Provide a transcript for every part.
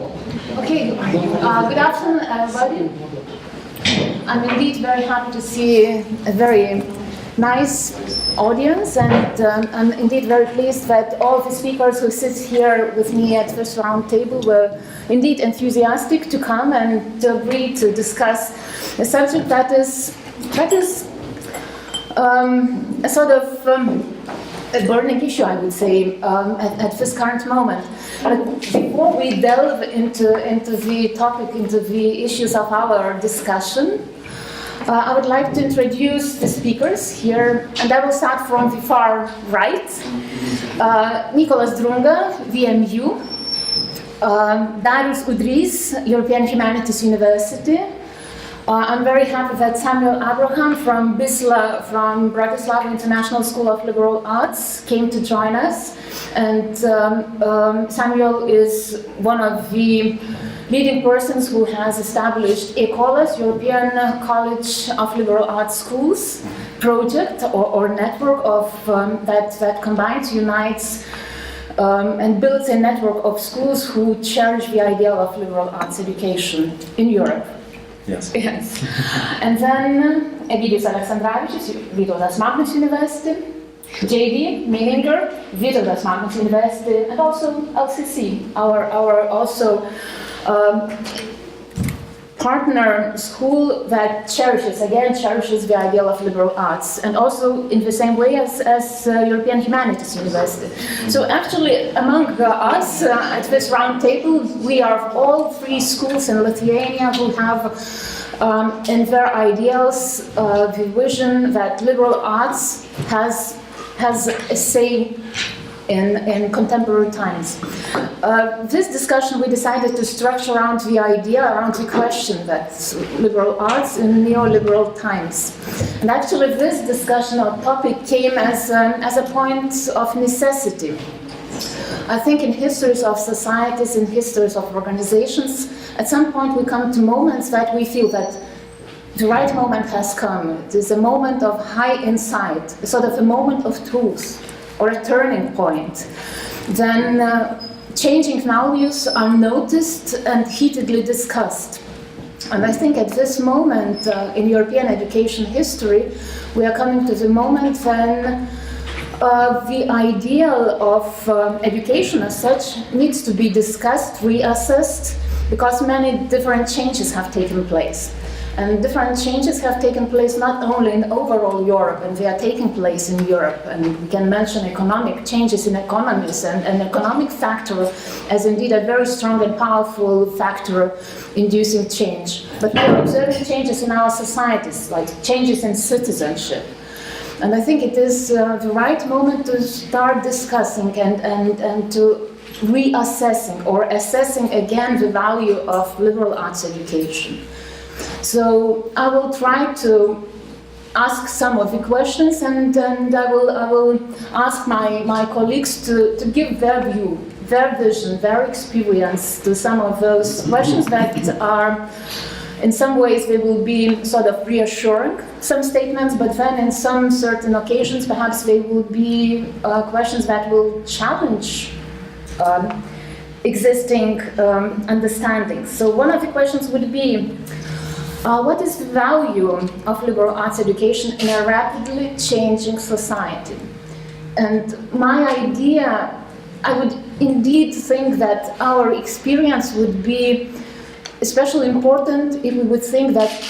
Okay, good afternoon, everybody. I'm indeed very happy to see a very nice audience, and I'm indeed very pleased that all of the speakers who sit here with me at this round table were indeed enthusiastic to come and to agree to discuss a subject that is a sort of a burning issue, I would say, at this current moment. But before we delve into the topic, into the issues of our discussion, I would like to introduce the speakers here, and I will start from the far right. Nicholas Drunga, VMU, Darius Udrys, European Humanities University. I'm very happy that Samuel Abraham from BISLA, from Bratislava International School of Liberal Arts, came to join us. And Samuel is one of the leading persons who has established ECOLAS, European College of Liberal Arts Schools project or network of that combines, unites, and builds a network of schools who cherish the ideal of liberal arts education in Europe. Yes. Yes. And then Egidijus Aleksandravičius, Vytautas Magnus University, JD Meininger, Vytautas Magnus University, and also LCC, our also partner school that cherishes the ideal of liberal arts, and also in the same way as European Humanities University. So actually, among us at this round table, we are all three schools in Lithuania who have in their ideals the vision that liberal arts has a say in contemporary times. This discussion we decided to structure around the idea, around the question that liberal arts in neoliberal times. And actually this discussion or topic came as a point of necessity. I think in histories of societies, in histories of organizations, at some point we come to moments that we feel that the right moment has come. It is a moment of high insight, sort of a moment of truth, or a turning point. Then changing values are noticed and heatedly discussed. And I think at this moment in European education history, we are coming to the moment when the ideal of education as such needs to be discussed, reassessed, because many different changes have taken place. And different changes have taken place not only in overall Europe, and they are taking place in Europe. And we can mention economic changes in economies, and an economic factor as indeed a very strong and powerful factor inducing change. But we are observing changes in our societies, like changes in citizenship. And I think it is the right moment to start discussing and to reassessing or assessing again the value of liberal arts education. So I will try to ask some of the questions, and I will ask my colleagues to give their view, their vision, their experience to some of those questions that are, in some ways, they will be sort of reassuring some statements, but then in some certain occasions, perhaps they will be questions that will challenge existing understandings. So one of the questions would be, what is the value of liberal arts education in a rapidly changing society? And my idea, I would indeed think that our experience would be especially important if we would think that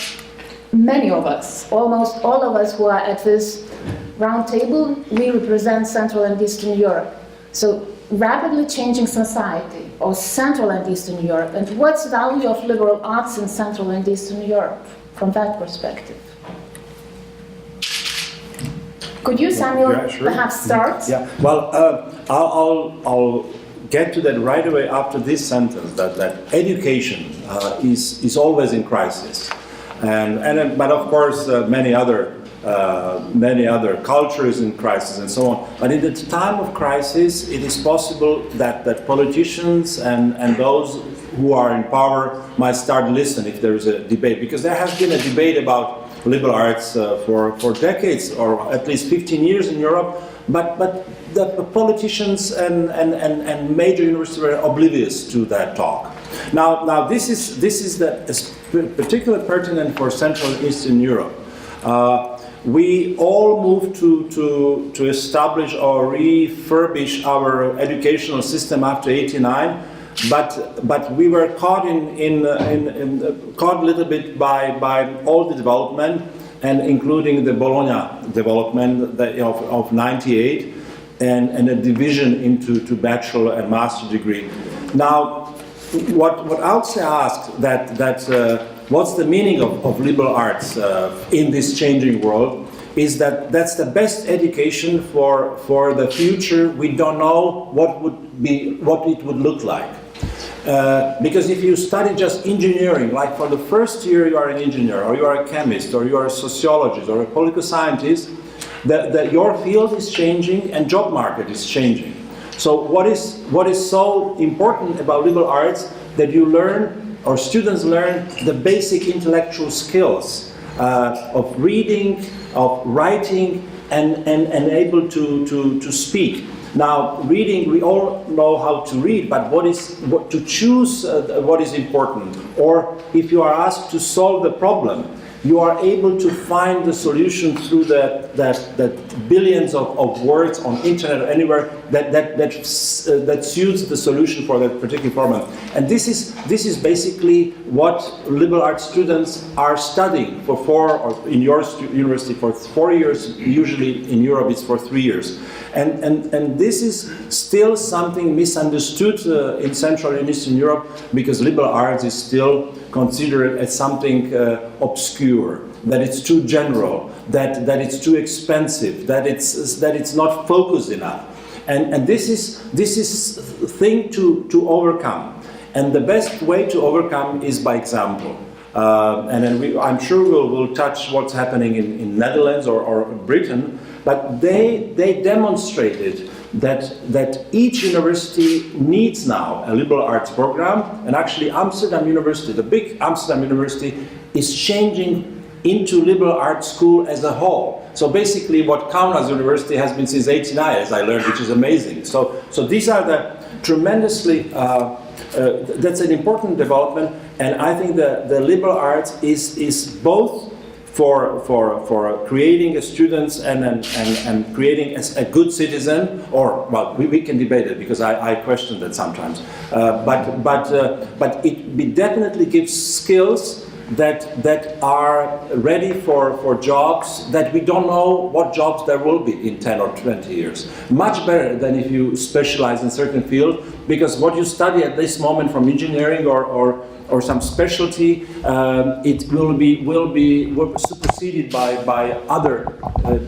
many of us, almost all of us who are at this round table, we represent Central and Eastern Europe. So rapidly changing society, or Central and Eastern Europe, and what's the value of liberal arts in Central and Eastern Europe from that perspective? Could you, Samuel, perhaps start? Yeah. Well, I'll get to that right away after this sentence. That education is always in crisis, but of course many other cultures in crisis and so on. But in the time of crisis, it is possible that politicians and those who are in power might start listening if there is a debate, because there has been a debate about liberal arts for decades, or at least 15 years in Europe, but the politicians and major universities were oblivious to that talk. Now this is particularly pertinent for Central and Eastern Europe. We all moved to establish or refurbish our educational system after '89, but we were caught caught a little bit by all the development, and including the Bologna development of '98, and a division into bachelor and master degree. Now, what Alce asked that what's the meaning of liberal arts in this changing world, is that's the best education for the future. We don't know what it would look like. Because if you study just engineering, like for the first year you are an engineer, or you are a chemist, or you are a sociologist, or a political scientist, your field is changing and job market is changing. So what is so important about liberal arts, that you learn, or students learn, the basic intellectual skills of reading, of writing, and able to speak. Now, reading, we all know how to read, but to choose what is important, or if you are asked to solve the problem, you are able to find the solution through that billions of words on internet or anywhere that suits the solution for that particular problem. And this is basically what liberal arts students are studying for or in your university for 4 years. Usually in Europe it's for 3 years. And this is still something misunderstood in Central and Eastern Europe, because liberal arts is still considered as something obscure, that it's too general, that it's too expensive, that it's not focused enough. And this is a thing to overcome. And the best way to overcome is by example. And then I'm sure we'll touch what's happening in Netherlands or Britain, but they demonstrated that each university needs now a liberal arts program, and actually Amsterdam University, the big Amsterdam University, is changing into liberal arts school as a whole. So basically what Kaunas University has been since '89, as I learned, which is amazing. So these are the tremendously, that's an important development, and I think the liberal arts is both for creating a students and creating a good citizen, or well, we can debate it, because I question that sometimes. But it definitely gives skills that are ready for jobs that we don't know what jobs there will be in 10 or 20 years. Much better than if you specialize in certain field, because what you study at this moment from engineering or some specialty, it will be superseded by other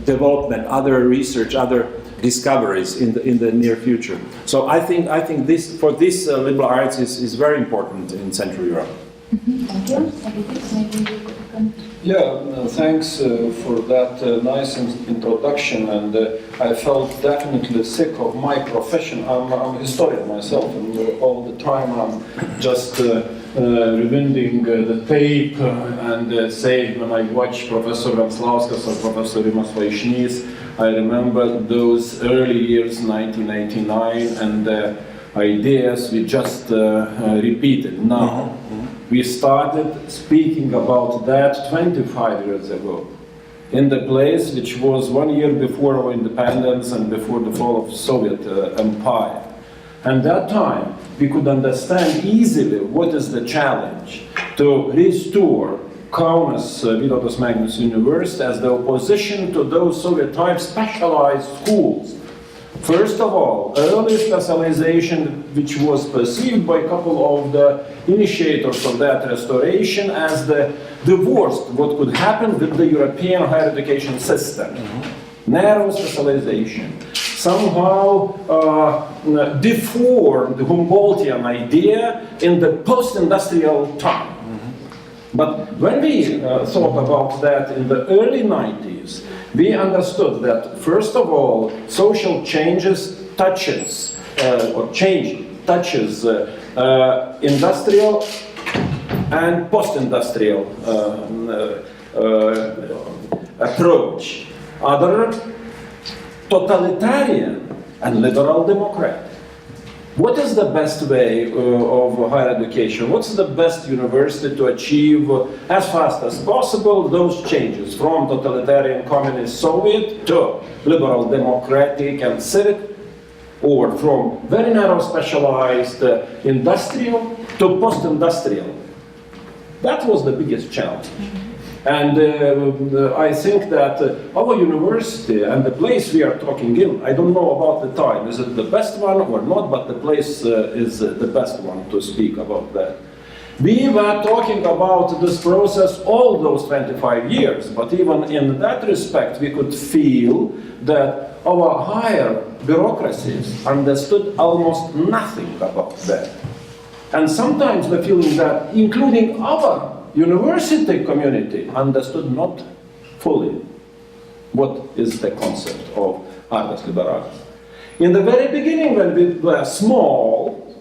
development, other research, other discoveries in the near future. So I think this for this liberal arts is very important in Central Europe. Thank you. Maybe you could comment. Yeah, thanks for that nice introduction, and I felt definitely sick of my profession. I'm a historian myself, and all the time I'm just rewinding the tape and say, when I watch Professor Venclauskas or Professor Rimas Vaišnys, I remember those early years, 1989, and the ideas we just repeated now. We started speaking about that 25 years ago, in the place which was 1 year before our independence and before the fall of Soviet Empire. And that time, we could understand easily what is the challenge to restore Kaunas Vytautas Magnus University as the opposition to those Soviet-type specialized schools. First of all, early specialization, which was perceived by a couple of the initiators of that restoration as the worst what could happen with the European higher education system. Narrow specialization. Somehow deformed the Humboldtian idea in the post-industrial time. But when we thought about that in the early 90s, we understood that, first of all, social changes touches industrial and post-industrial approach. Other totalitarian and liberal democratic. What is the best way of higher education? What's the best university to achieve as fast as possible those changes from totalitarian communist Soviet to liberal democratic and civic, or from very narrow specialized industrial to post-industrial? That was the biggest challenge. And I think that our university and the place we are talking in, I don't know about the time, is it the best one or not, but the place is the best one to speak about that. We were talking about this process all those 25 years, but even in that respect, we could feel that our higher bureaucracies understood almost nothing about that. And sometimes the feeling that, including our university community, understood not fully what is the concept of artes liberales. In the very beginning, when we were small,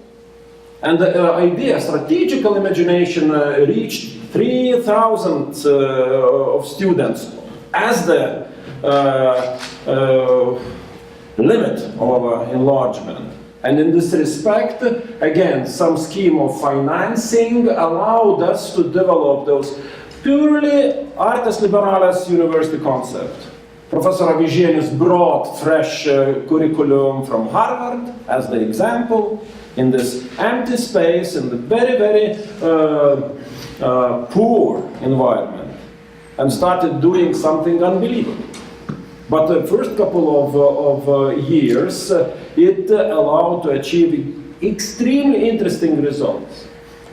and the idea, strategical imagination reached 3,000 of students as the limit of our enlargement. And in this respect, again, some scheme of financing allowed us to develop those purely artes liberales university concept. Professor Avižienius brought fresh curriculum from Harvard as the example in this empty space, in the very, very poor environment, and started doing something unbelievable. But the first couple of years, it allowed to achieve extremely interesting results.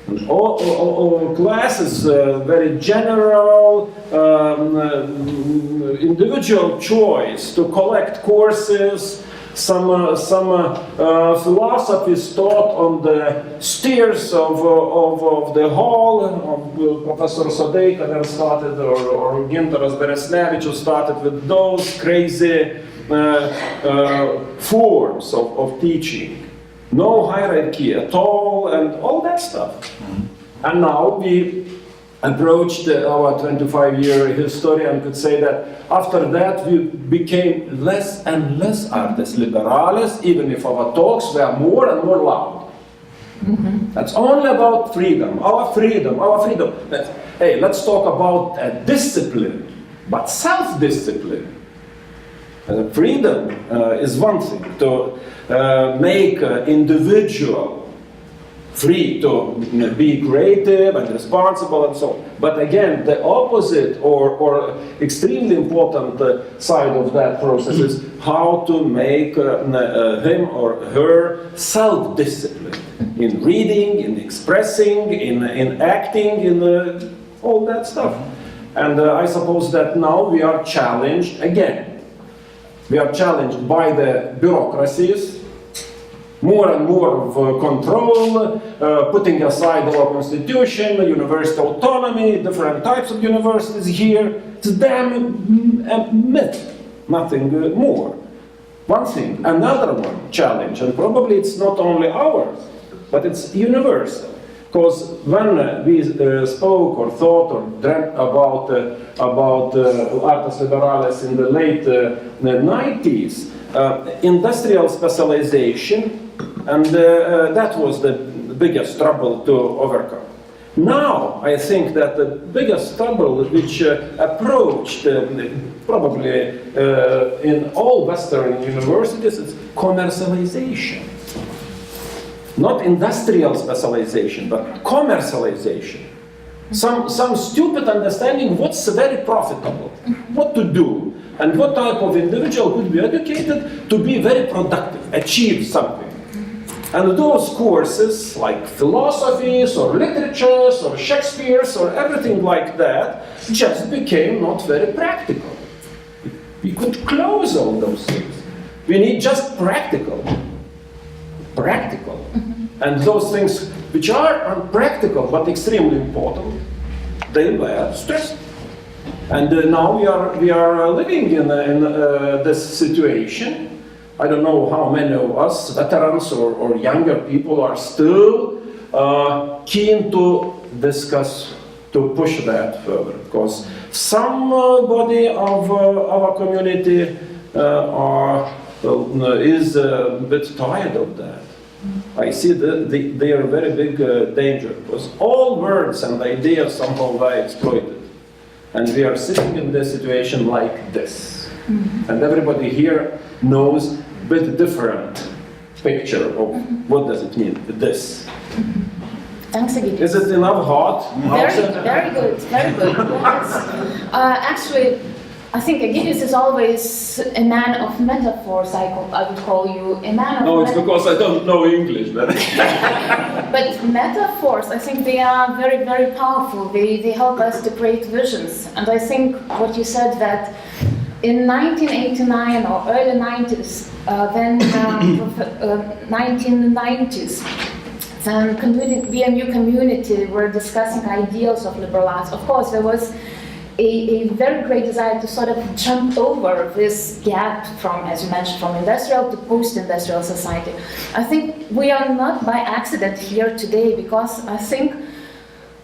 And all classes, very general, individual choice to collect courses, some philosophies taught on the stairs of the hall. Professor Sodeika then started, or Gintaras Beresnevičius started with those crazy forms of teaching. No hierarchy at all, and all that stuff. And now we approached our 25-year history and could say that after that we became less and less artes liberales, even if our talks were more and more loud. That's only about freedom, our freedom, our freedom. Hey, let's talk about discipline, but self-discipline. Freedom is one thing, to make individual free to be creative and responsible and so on. But again, the opposite or extremely important side of that process is how to make him or her self-disciplined in reading, in expressing, in acting, in all that stuff. And I suppose that now we are challenged again. We are challenged by the bureaucracies, more and more of control, putting aside our constitution, university autonomy, different types of universities here. It's damn a myth, nothing more. One thing, another one challenge, and probably it's not only ours, but it's universal. Because when we spoke or thought or dreamt about artes liberales in the late 90s, industrial specialization, and that was the biggest trouble to overcome. Now, I think that the biggest trouble which approached probably in all Western universities is commercialization. Not industrial specialization, but commercialization. Some stupid understanding what's very profitable, what to do, and what type of individual could be educated to be very productive, achieve something. And those courses, like philosophies or literatures or Shakespeare's or everything like that, just became not very practical. We could close all those things. We need just practical. And those things which are unpractical but extremely important, they were stressed. And now we are living in this situation. I don't know how many of us, veterans or younger people, are still keen to discuss, to push that further. Because somebody of our community is a bit tired of that. I see they are a very big danger, because all words and ideas somehow are exploited. And we are sitting in this situation like this. And everybody here knows a bit different picture of what does it mean, this. Thanks again. Is it enough hot? Very good, very good. Yes. Actually, I think Egidius is always a man of metaphors, I would call you. A man of No, it's because I don't know English. But metaphors, I think they are very, very powerful. They help us to create visions. And I think what you said that in 1989 or early 90s, then 1990s, then BMU community were discussing ideals of liberal arts. Of course, there was a very great desire to sort of jump over this gap from, as you mentioned, from industrial to post-industrial society. I think we are not by accident here today, because I think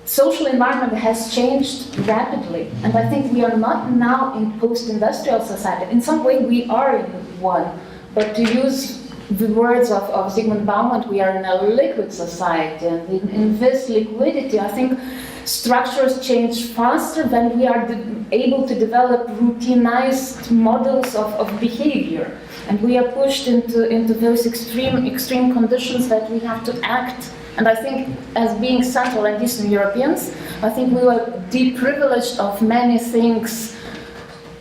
social environment has changed rapidly, and I think we are not now in post-industrial society. In some way we are in one, but to use the words of Zygmunt Bauman, we are in a liquid society, and in this liquidity, I think structures change faster than we are able to develop routinized models of behavior. And we are pushed into those extreme conditions that we have to act. And I think as being Central and Eastern Europeans, I think we were deprivileged of many things.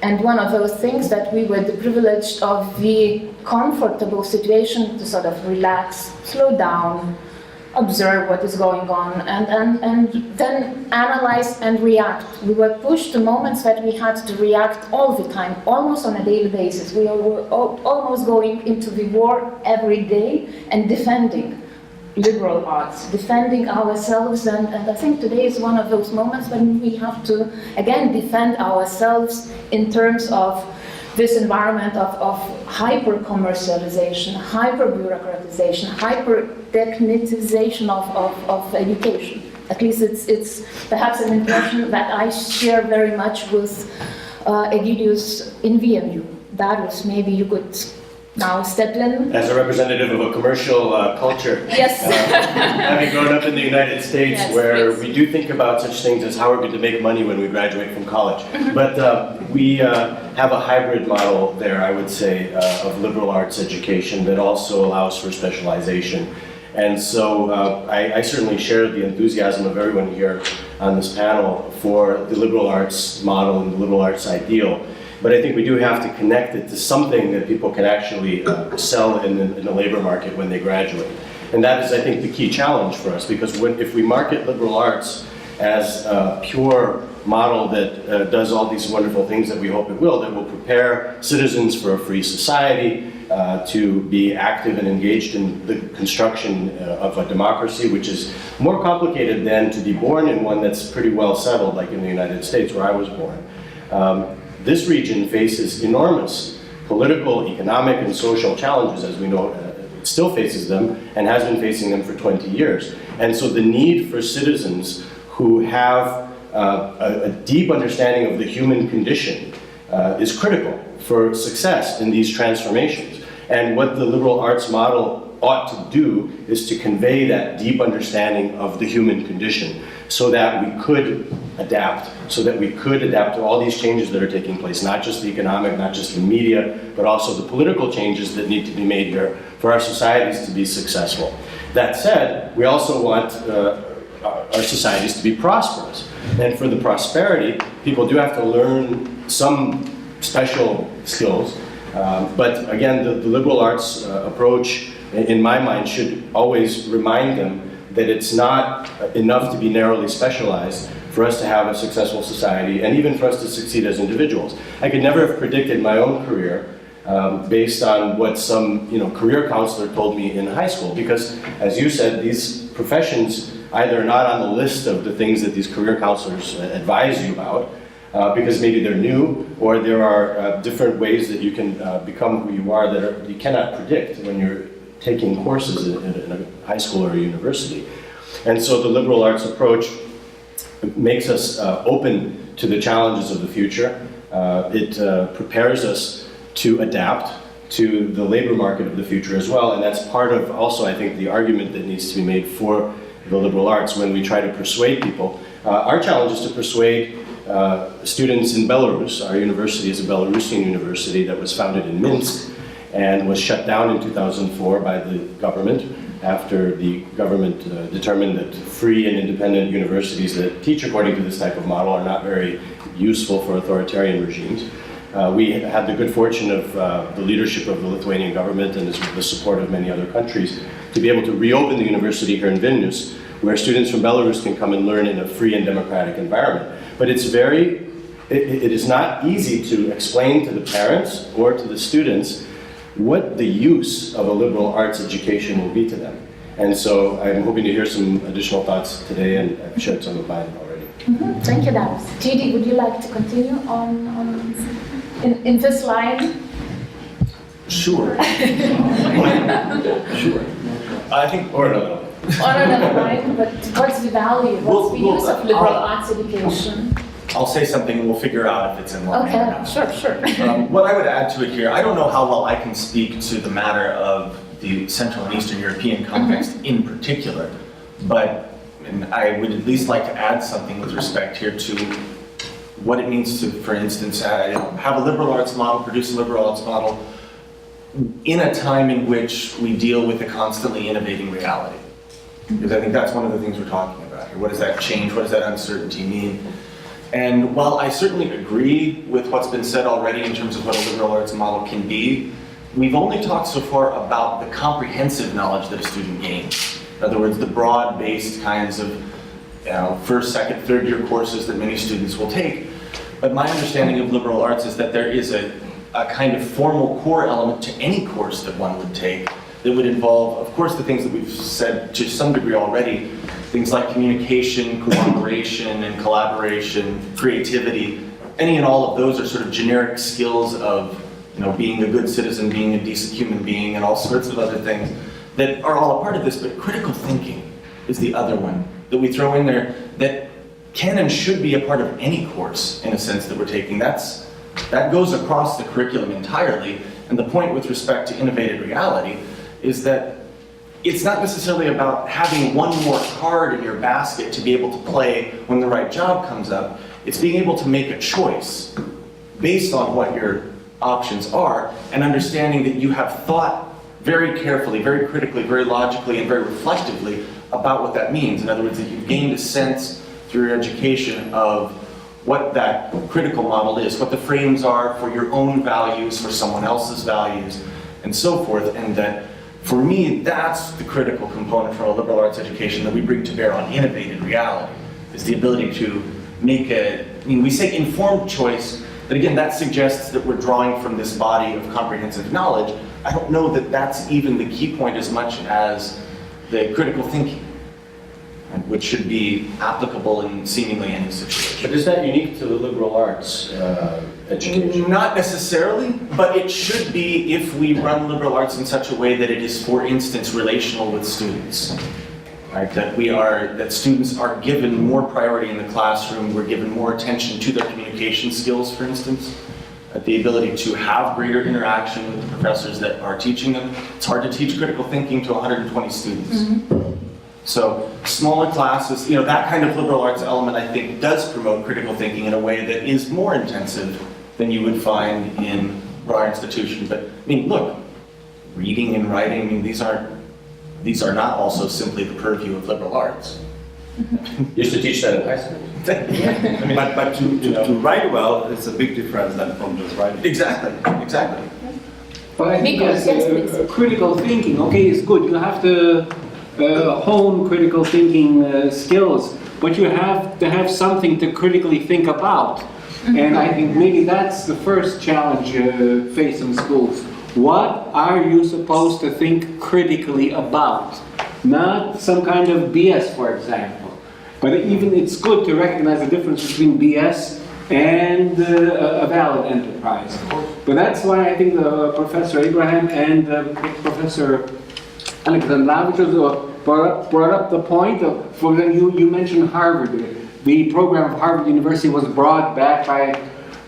And one of those things that we were deprivileged of the comfortable situation to sort of relax, slow down, observe what is going on, and then analyze and react. We were pushed to moments that we had to react all the time, almost on a daily basis. We were almost going into the war every day and defending liberal arts, defending ourselves, and I think today is one of those moments when we have to, again, defend ourselves in terms of this environment of hyper-commercialization, hyper-bureaucratization, hyper-technicization of education. At least it's perhaps an impression that I share very much with Egidius in VMU. Darius, maybe you could now step in. As a representative of a commercial culture, yes. Having grown up in the United States, yes, where please. we do think about such things as how we're going to make money when we graduate from college. But we have a hybrid model there, I would say, of liberal arts education that also allows for specialization. And so I certainly share the enthusiasm of everyone here on this panel for the liberal arts model and the liberal arts ideal. But I think we do have to connect it to something that people can actually sell in the labor market when they graduate. And that is, I think, the key challenge for us, because if we market liberal arts as a pure model that does all these wonderful things that we hope it will, that will prepare citizens for a free society, to be active and engaged in the construction of a democracy, which is more complicated than to be born in one that's pretty well settled, like in the United States, where I was born. This region faces enormous political, economic, and social challenges, as we know, it still faces them and has been facing them for 20 years. And so the need for citizens who have a deep understanding of the human condition is critical for success in these transformations. And what the liberal arts model ought to do is to convey that deep understanding of the human condition, so that we could adapt, to all these changes that are taking place, not just the economic, not just the media, but also the political changes that need to be made here for our societies to be successful. That said, we also want our societies to be prosperous. And for the prosperity, people do have to learn some special skills. But again, the liberal arts approach, in my mind, should always remind them that it's not enough to be narrowly specialized for us to have a successful society, and even for us to succeed as individuals. I could never have predicted my own career based on what some career counselor told me in high school, because, as you said, these professions either are not on the list of the things that these career counselors advise you about, because maybe they're new, or there are different ways that you can become who you are that you cannot predict when you're taking courses in a high school or a university. And so the liberal arts approach makes us open to the challenges of the future. It prepares us to adapt to the labor market of the future as well. And that's part of also, I think, the argument that needs to be made for the liberal arts when we try to persuade people. Our challenge is to persuade students in Belarus. Our university is a Belarusian university that was founded in Minsk and was shut down in 2004 by the government after the government determined that free and independent universities that teach according to this type of model are not very useful for authoritarian regimes. We had the good fortune of the leadership of the Lithuanian government and the support of many other countries to be able to reopen the university here in Vilnius, where students from Belarus can come and learn in a free and democratic environment. But it is not easy to explain to the parents or to the students what the use of a liberal arts education will be to them. And so I'm hoping to hear some additional thoughts today, and I've shared some of mine already. Thank you, Darius. Judy, would you like to continue in this line? Sure. Sure. I think, Or another line, but what's the value, what's the use of liberal arts education? I'll say something and we'll figure out if it's in line or Okay, not. sure. What I would add to it here, I don't know how well I can speak to the matter of the Central and Eastern European context in particular, but I would at least like to add something with respect here to what it means to, for instance, have a liberal arts model, produce a liberal arts model in a time in which we deal with a constantly innovating reality. Because I think that's one of the things we're talking about here. What does that change? What does that uncertainty mean? And while I certainly agree with what's been said already in terms of what a liberal arts model can be, we've only talked so far about the comprehensive knowledge that a student gains. In other words, the broad-based kinds of first, second, third year courses that many students will take. But my understanding of liberal arts is that there is a kind of formal core element to any course that one would take that would involve, of course, the things that we've said to some degree already, things like communication, cooperation, and collaboration, creativity. Any and all of those are sort of generic skills of being a good citizen, being a decent human being, and all sorts of other things that are all a part of this, but critical thinking is the other one that we throw in there that can and should be a part of any course, in a sense, that we're taking. That goes across the curriculum entirely, and the point with respect to innovated reality is that it's not necessarily about having one more card in your basket to be able to play when the right job comes up. It's being able to make a choice based on what your options are, and understanding that you have thought very carefully, very critically, very logically, and very reflectively about what that means. In other words, that you've gained a sense through your education of what that critical model is, what the frames are for your own values, for someone else's values, and so forth. And that, for me, that's the critical component from a liberal arts education that we bring to bear on innovated reality, is the ability to make we say informed choice, but again, that suggests that we're drawing from this body of comprehensive knowledge. I don't know that that's even the key point as much as the critical thinking, which should be applicable in seemingly any situation. But is that unique to the liberal arts education? Not necessarily, but it should be if we run liberal arts in such a way that it is, for instance, relational with students. Right? That students are given more priority in the classroom, we're given more attention to their communication skills, for instance. The ability to have greater interaction with the professors that are teaching them. It's hard to teach critical thinking to 120 students. So smaller classes, that kind of liberal arts element, I think, does promote critical thinking in a way that is more intensive than you would find in our institution. But look, reading and writing, these are not also simply the purview of liberal arts. You used to teach that in high school. But to write well, it's a big difference than from just writing. Exactly. But I think Nicholas, yes, please. critical thinking, okay, it's good. You have to hone critical thinking skills, but you have to have something to critically think about. And I think maybe that's the first challenge facing schools. What are you supposed to think critically about? Not some kind of BS, for example. But even it's good to recognize the difference between BS and a valid enterprise. But that's why I think Professor Abraham and Professor Alexander brought up the point of, for example, you mentioned Harvard. The program of Harvard University was brought back by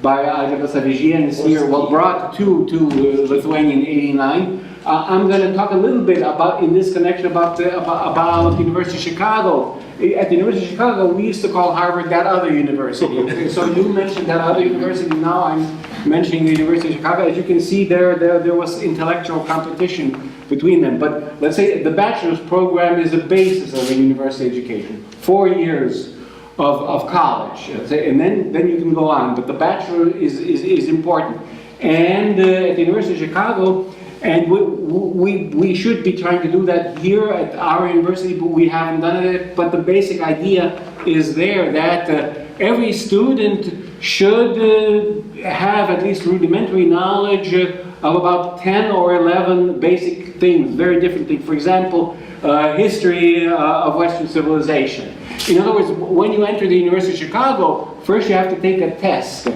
by Algirdas Avižienis here, well, brought to Lithuania in '89. I'm going to talk a little bit about, in this connection, about the University of Chicago. At the University of Chicago, we used to call Harvard that other university. So you mentioned that other university, now I'm mentioning the University of Chicago. As you can see, there was intellectual competition between them. But let's say the bachelor's program is the basis of a university education. 4 years of college, and then you can go on. But the bachelor is important. And at the University of Chicago, and we should be trying to do that here at our university, but we haven't done it. But the basic idea is there that every student should have at least rudimentary knowledge of about 10 or 11 basic things, very different things. For example, history of Western civilization. In other words, when you enter the University of Chicago, first you have to take a test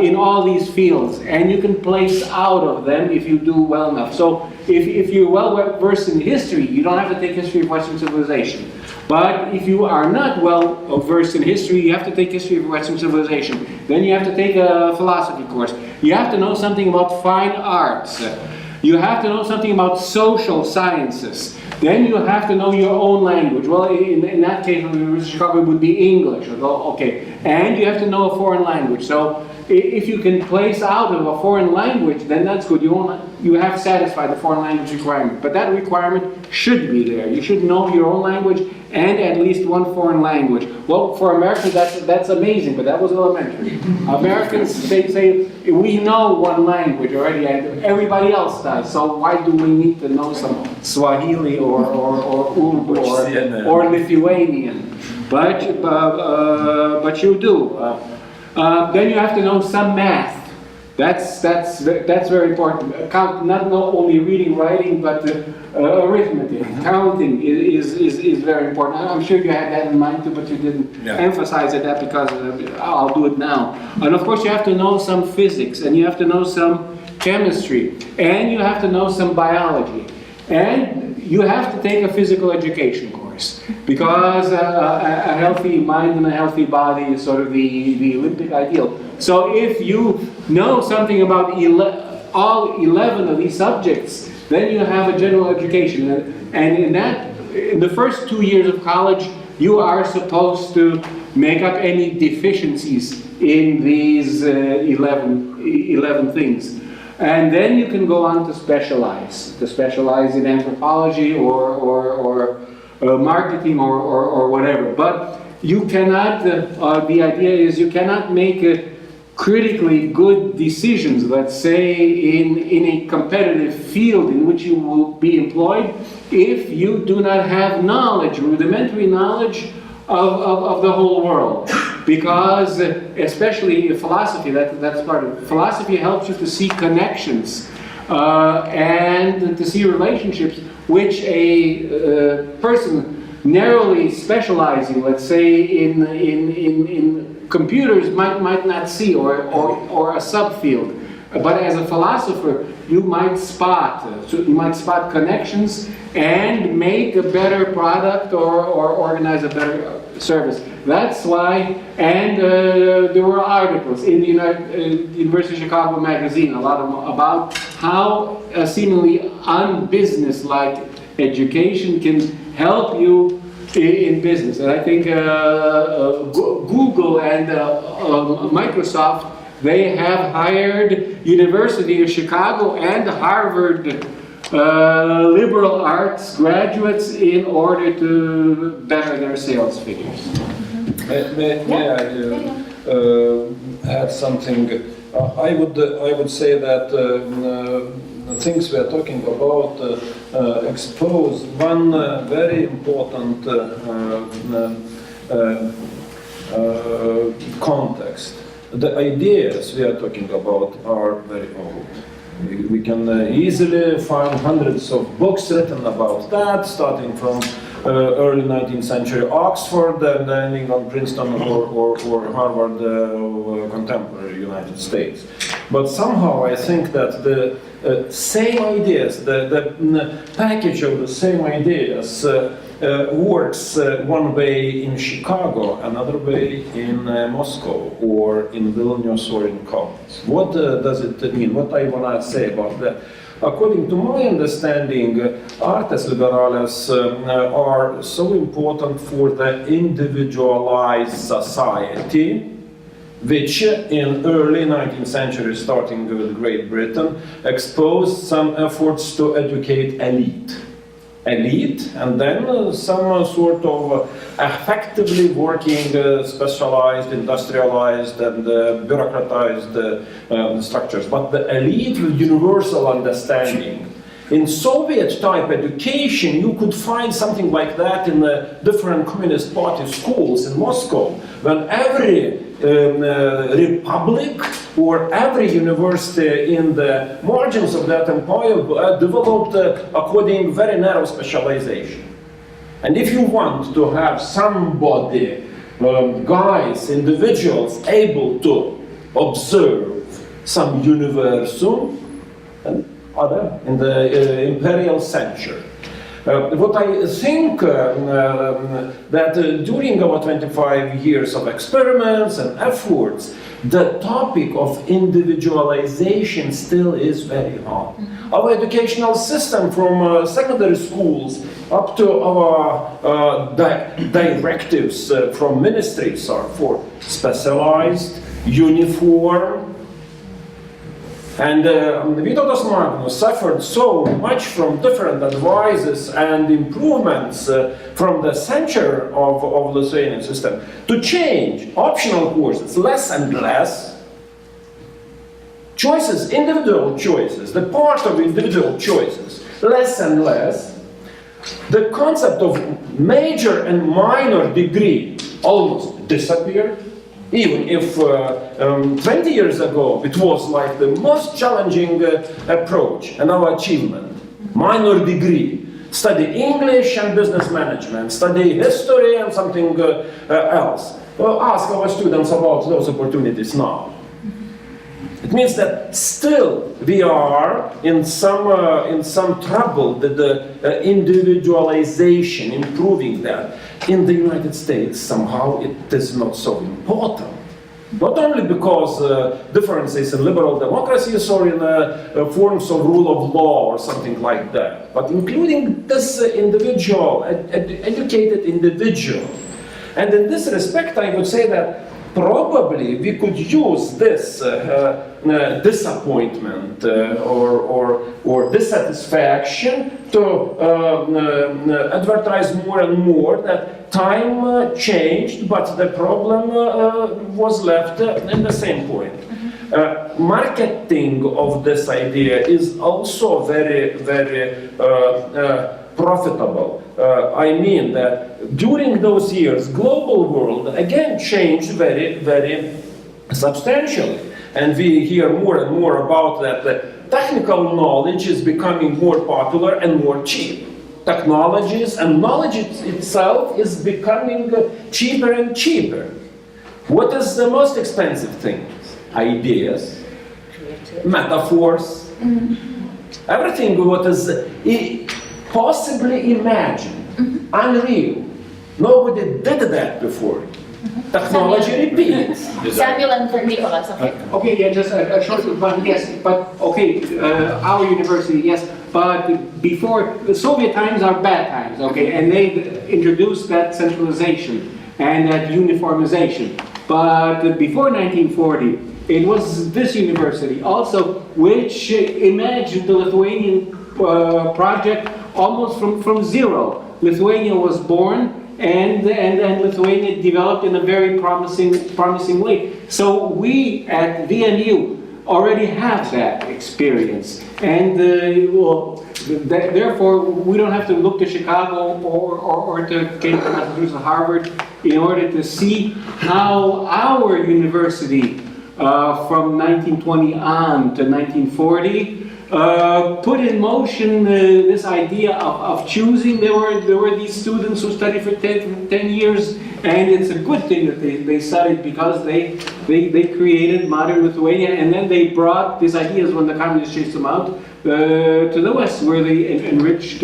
in all these fields, and you can place out of them if you do well enough. So if you're well versed in history, you don't have to take history of Western civilization. But if you are not well versed in history, you have to take history of Western civilization. Then you have to take a philosophy course. You have to know something about fine arts. You have to know something about social sciences. Then you have to know your own language. Well, in that case, in the University of Chicago, it would be English. Okay. And you have to know a foreign language. So if you can place out of a foreign language, then that's good. You have satisfied the foreign language requirement. But that requirement should be there. You should know your own language and at least one foreign language. Well, for Americans, that's amazing, but that was elementary. Americans, they say, we know one language already, and everybody else does. So why do we need to know some Swahili or Urdu or Lithuanian? But you do. Then you have to know some math. That's very important. Not only reading, writing, but arithmetic, counting is very important. I'm sure you had that in mind too, but you didn't emphasize that because I'll do it now. And of course, you have to know some physics, and you have to know some chemistry, and you have to know some biology, and you have to take a physical education course, because a healthy mind and a healthy body is sort of the Olympic ideal. So if you know something about all 11 of these subjects, then you have a general education. And in the first 2 years of college, you are supposed to make up any deficiencies in these 11 things. And then you can go on to specialize in anthropology or marketing or whatever. But you cannot, the idea is you cannot make critically good decisions, let's say, in a competitive field in which you will be employed, if you do not have knowledge, rudimentary knowledge of the whole world. Because, especially philosophy, that's part of it. Philosophy helps you to see connections and to see relationships which a person narrowly specializing, let's say, in computers might not see, or a subfield. But as a philosopher, you might spot connections and make a better product or organize a better service. That's why, and there were articles in the University of Chicago magazine, a lot of them, about how a seemingly unbusiness-like education can help you in business. And I think Google and Microsoft, they have hired University of Chicago and Harvard liberal arts graduates in order to better their sales figures. May I add something? I would say that the things we are talking about expose one very important context. The ideas we are talking about are very old. We can easily find hundreds of books written about that, starting from early 19th century Oxford and ending on Princeton or Harvard contemporary United States. But somehow I think that the same ideas, the package of the same ideas works one way in Chicago, another way in Moscow, or in Vilnius, or in Kaunas. What does it mean? What I want to say about that? According to my understanding, artes liberales are so important for the individualized society, which in early 19th century, starting with Great Britain, exposed some efforts to educate elite, and then some sort of effectively working, specialized, industrialized, and bureaucratized structures. But the elite with universal understanding. In Soviet-type education, you could find something like that in the different Communist Party schools in Moscow, when every republic or every university in the margins of that empire developed according very narrow specialization. And if you want to have somebody, guys, individuals able to observe some universum and other in the imperial censure. What I think that during our 25 years of experiments and efforts, the topic of individualization still is very hot. Our educational system, from secondary schools up to our directives from ministries, are for specialized, uniform. And Vytautas Magnus suffered so much from different advices and improvements from the censure of the Lithuanian system to change optional courses less and less, choices, individual choices, the part of individual choices less and less, the concept of major and minor degree almost disappeared. Even if 20 years ago it was like the most challenging approach and our achievement. Minor degree, study English and business management, study history and something else. Ask our students about those opportunities now. It means that still we are in some trouble with the individualization, improving that. In the United States, somehow it is not so important. Not only because differences in liberal democracies or in forms of rule of law or something like that, but including this individual, educated individual. And in this respect, I would say that probably we could use this disappointment or dissatisfaction to advertise more and more that time changed, but the problem was left in the same point. Marketing of this idea is also very, very profitable. I mean that during those years, global world again changed very, very substantially. And we hear more and more about that the technical knowledge is becoming more popular and more cheap. Technologies and knowledge itself is becoming cheaper and cheaper. What is the most expensive thing? Ideas, metaphors, everything what is possibly imagined, unreal. Nobody did that before. Technology repeats. Samuel and Nicholas, okay? Okay, yeah, just a short one, yes, but okay, our university, yes, but before, the Soviet times are bad times, okay, and they introduced that centralization and that uniformization. But before 1940, it was this university also which imagined the Lithuanian project almost from zero. Lithuania was born, and Lithuania developed in a very promising way. So we at VMU already have that experience, and therefore we don't have to look to Chicago or to Cambridge, Massachusetts, Harvard in order to see how our university from 1920 on to 1940 put in motion this idea of choosing. There were these students who studied for 10 years, and it's a good thing that they studied because they created modern Lithuania, and then they brought these ideas when the communists chased them out to the West, where they enriched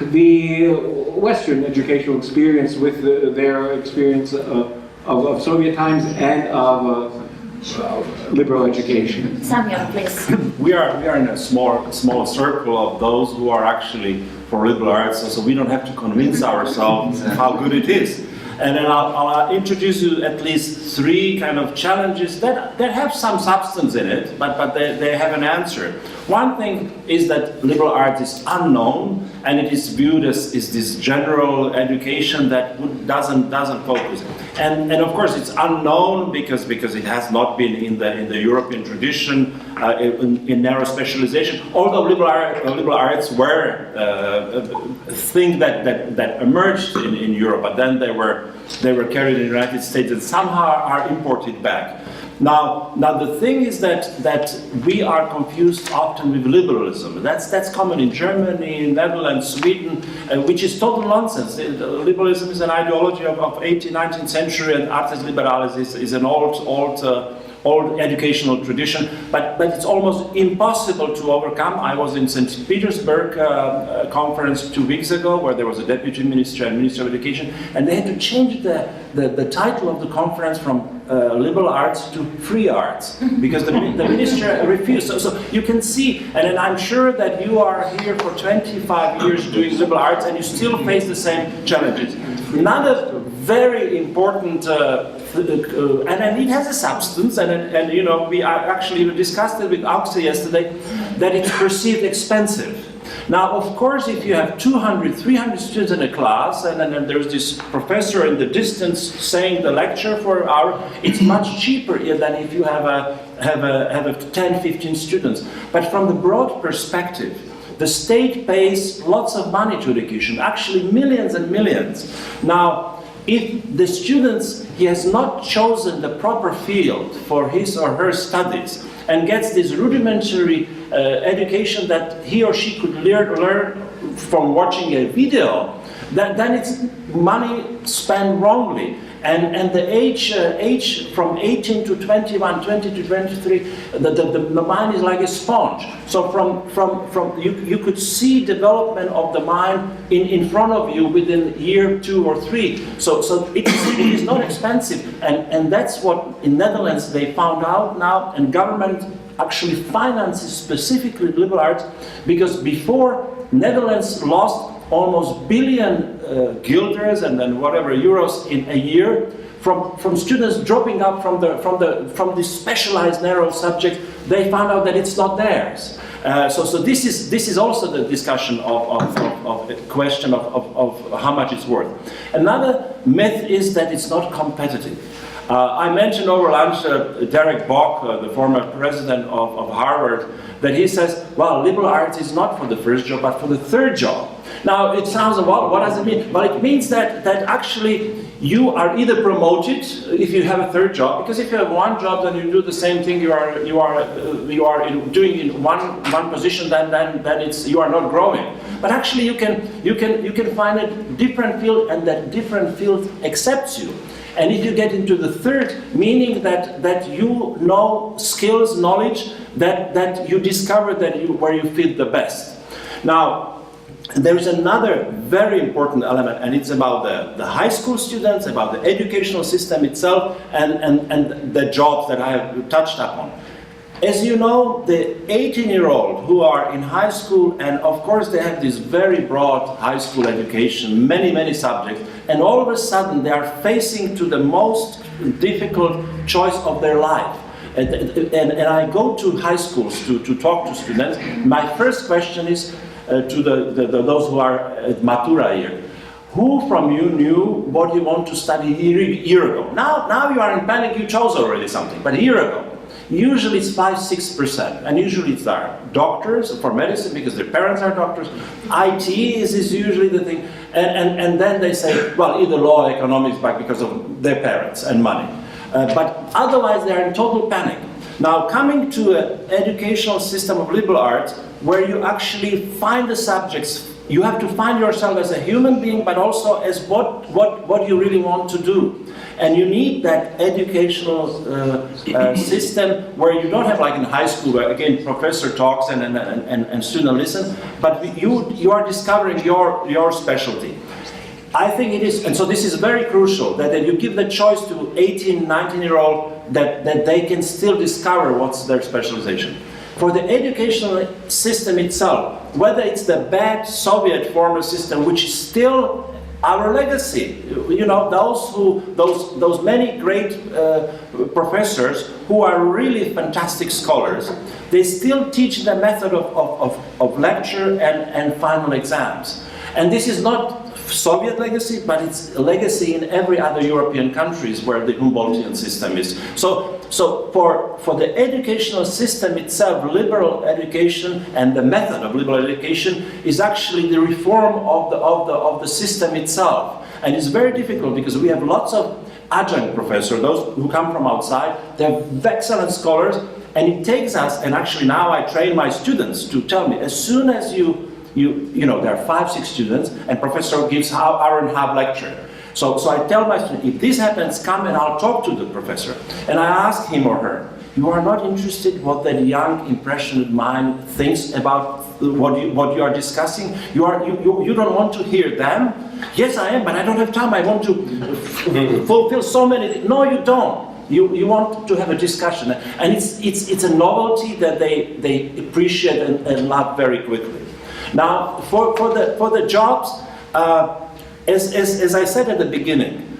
the Western educational experience with their experience of Soviet times and of liberal education. Samuel, please. We are in a small circle of those who are actually for liberal arts, so we don't have to convince ourselves how good it is. And then I'll introduce you at least three kind of challenges that have some substance in it, but they have an answer. One thing is that liberal arts is unknown, and it is viewed as this general education that doesn't focus. And of course it's unknown because it has not been in the European tradition in narrow specialization. Although liberal arts were a thing that emerged in Europe, but then they were carried in the United States and somehow are imported back. Now the thing is that we are confused often with liberalism. That's common in Germany, Netherlands, Sweden, which is total nonsense. Liberalism is an ideology of 18th, 19th century, and artes liberales is an old educational tradition, but it's almost impossible to overcome. I was in St. Petersburg conference 2 weeks ago, where there was a deputy minister and minister of education, and they had to change the title of the conference from liberal arts to free arts, because the minister refused. So you can see, and I'm sure that you are here for 25 years doing liberal arts, and you still face the same challenges. Another very important and it has a substance, and you know, we actually discussed it with Auxe yesterday, that it's perceived expensive. Now, of course, if you have 200, 300 students in a class, and then there's this professor in the distance saying the lecture for an hour, it's much cheaper than if you have 10, 15 students. But from the broad perspective, the state pays lots of money to education, actually millions and millions. Now, if the students, he has not chosen the proper field for his or her studies and gets this rudimentary education that he or she could learn from watching a video, then it's money spent wrongly. And the age from 18 to 21, 20 to 23, the mind is like a sponge. So from you could see development of the mind in front of you within year 2 or 3. So it is not expensive, and that's what in Netherlands they found out now, and government actually finances specifically liberal arts, because before Netherlands lost almost billion guilders and then whatever euros in a year from students dropping out from this specialized narrow subject. They found out that it's not theirs. So this is also the discussion of the question of how much it's worth. Another myth is that it's not competitive. I mentioned over lunch Derek Bock, the former president of Harvard, that he says, well, liberal arts is not for the first job, but for the third job. Now, it sounds, well, what does it mean? Well, it means that actually you are either promoted if you have a third job, because if you have one job, then you do the same thing you are doing in one position, then you are not growing. But actually, you can find a different field, and that different field accepts you. And if you get into the third, meaning that you know skills, knowledge, that you discover where you fit the best. Now, there is another very important element, and it's about the high school students, about the educational system itself, and the jobs that I have touched upon. As you know, the 18-year-old who are in high school, and of course they have this very broad high school education, many subjects, and all of a sudden they are facing to the most difficult choice of their life. And I go to high schools to talk to students. My first question is to those who are at Matura year. Who from you knew what you want to study a year ago? Now you are in panic, you chose already something, but a year ago. Usually it's 5-6%, and usually it's doctors for medicine because their parents are doctors. IT is usually the thing, and then they say, well, either law or economics because of their parents and money. But otherwise they are in total panic. Now, coming to an educational system of liberal arts, where you actually find the subjects you have to find yourself as a human being, but also as what you really want to do. And you need that educational system where you don't have, like in high school, where again professor talks and student listen, but you are discovering your specialty. I think it is, and so this is very crucial, that you give the choice to 18, 19-year-old that they can still discover what's their specialization. For the educational system itself, whether it's the bad Soviet formal system, which is still our legacy, you know, those many great professors who are really fantastic scholars, they still teach the method of lecture and final exams. And this is not Soviet legacy, but it's a legacy in every other European countries where the Humboldtian system is. So for the educational system itself, liberal education and the method of liberal education is actually the reform of the system itself. And it's very difficult because we have lots of adjunct professors, those who come from outside. They're excellent scholars, and it takes us, and actually now I train my students to tell me, as soon as you know, there are 5-6 students, and professor gives hour and a half lecture. So I tell my student, if this happens, come and I'll talk to the professor. And I ask him or her, you are not interested what that young, impressionate mind thinks about what you are discussing? You don't want to hear them? Yes, I am, but I don't have time. I want to fulfill so many things. No, you don't. You want to have a discussion. And it's a novelty that they appreciate and love very quickly. Now, for the jobs, as I said at the beginning,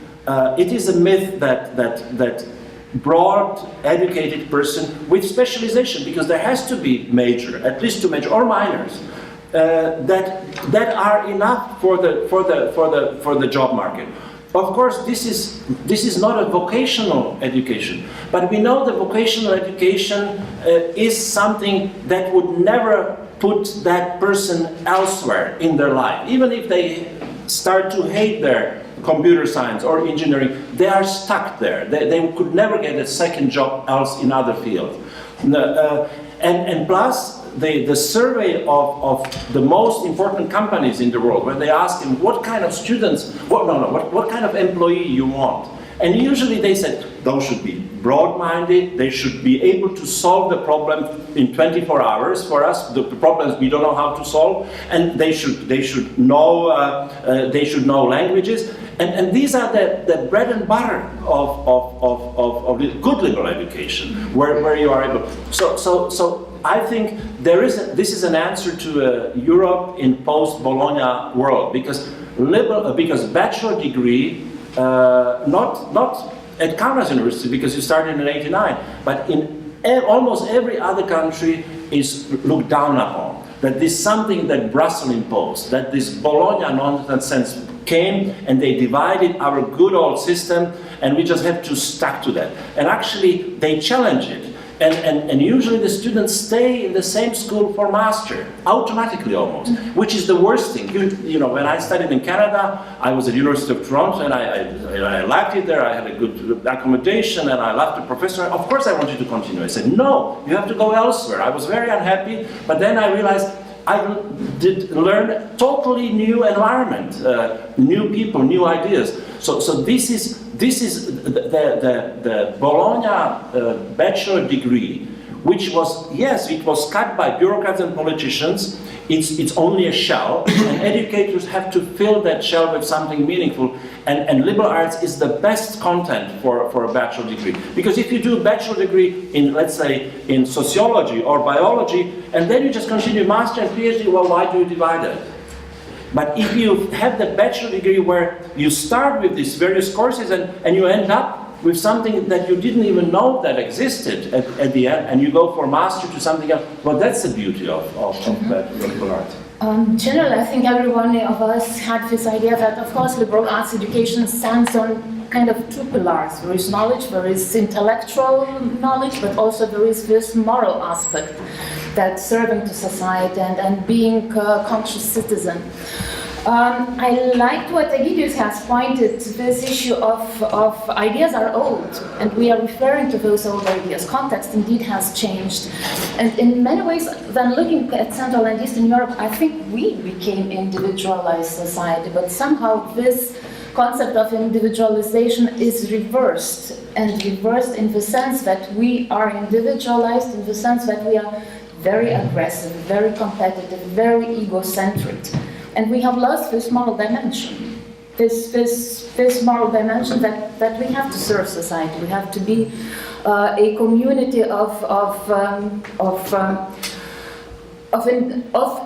it is a myth that broad, educated person with specialization, because there has to be major, at least 2 major, or minors, that are enough for the job market. Of course, this is not a vocational education, but we know that vocational education is something that would never put that person elsewhere in their life. Even if they start to hate their computer science or engineering, they are stuck there. They could never get a second job else in other fields. And plus, the survey of the most important companies in the world, when they ask them what kind of students, what kind of employee you want, and usually they said those should be broad-minded, they should be able to solve the problem in 24 hours for us, the problems we don't know how to solve, and they should know languages, and these are the bread and butter of good liberal education, where you are able. So I think this is an answer to Europe in post-Bologna world, because bachelor degree, not at Kaunas University, because you started in '89, but in almost every other country is looked down upon. That this is something that Brussels imposed, that this Bologna nonsense came and they divided our good old system, and we just have to stick to that. And actually, they challenge it. And usually the students stay in the same school for master, automatically almost, which is the worst thing. You know, when I studied in Canada, I was at the University of Toronto, and I liked it there, I had a good accommodation, and I loved the professor. Of course I wanted to continue. I said, no, you have to go elsewhere. I was very unhappy, but then I realized I did learn a totally new environment, new people, new ideas. So this is the Bologna bachelor degree, which was, yes, it was cut by bureaucrats and politicians. It's only a shell, and educators have to fill that shell with something meaningful. And liberal arts is the best content for a bachelor degree. Because if you do a bachelor degree in, let's say, in sociology or biology, and then you just continue master and PhD, well, why do you divide it? But if you have the bachelor degree where you start with these various courses and you end up with something that you didn't even know that existed at the end, and you go for master to something else, well, that's the beauty of liberal arts. Generally, I think every one of us had this idea that, of course, liberal arts education stands on kind of 2 pillars. There is knowledge, there is intellectual knowledge, but also there is this moral aspect, that serving to society and being a conscious citizen. I liked what Egidius has pointed to this issue of ideas are old, and we are referring to those old ideas. Context indeed has changed. And in many ways, then looking at Central and Eastern Europe, I think we became individualized society, but somehow this concept of individualization is reversed, and reversed in the sense that we are individualized, in the sense that we are very aggressive, very competitive, very egocentric. And we have lost this moral dimension, this moral dimension that we have to serve society. We have to be a community of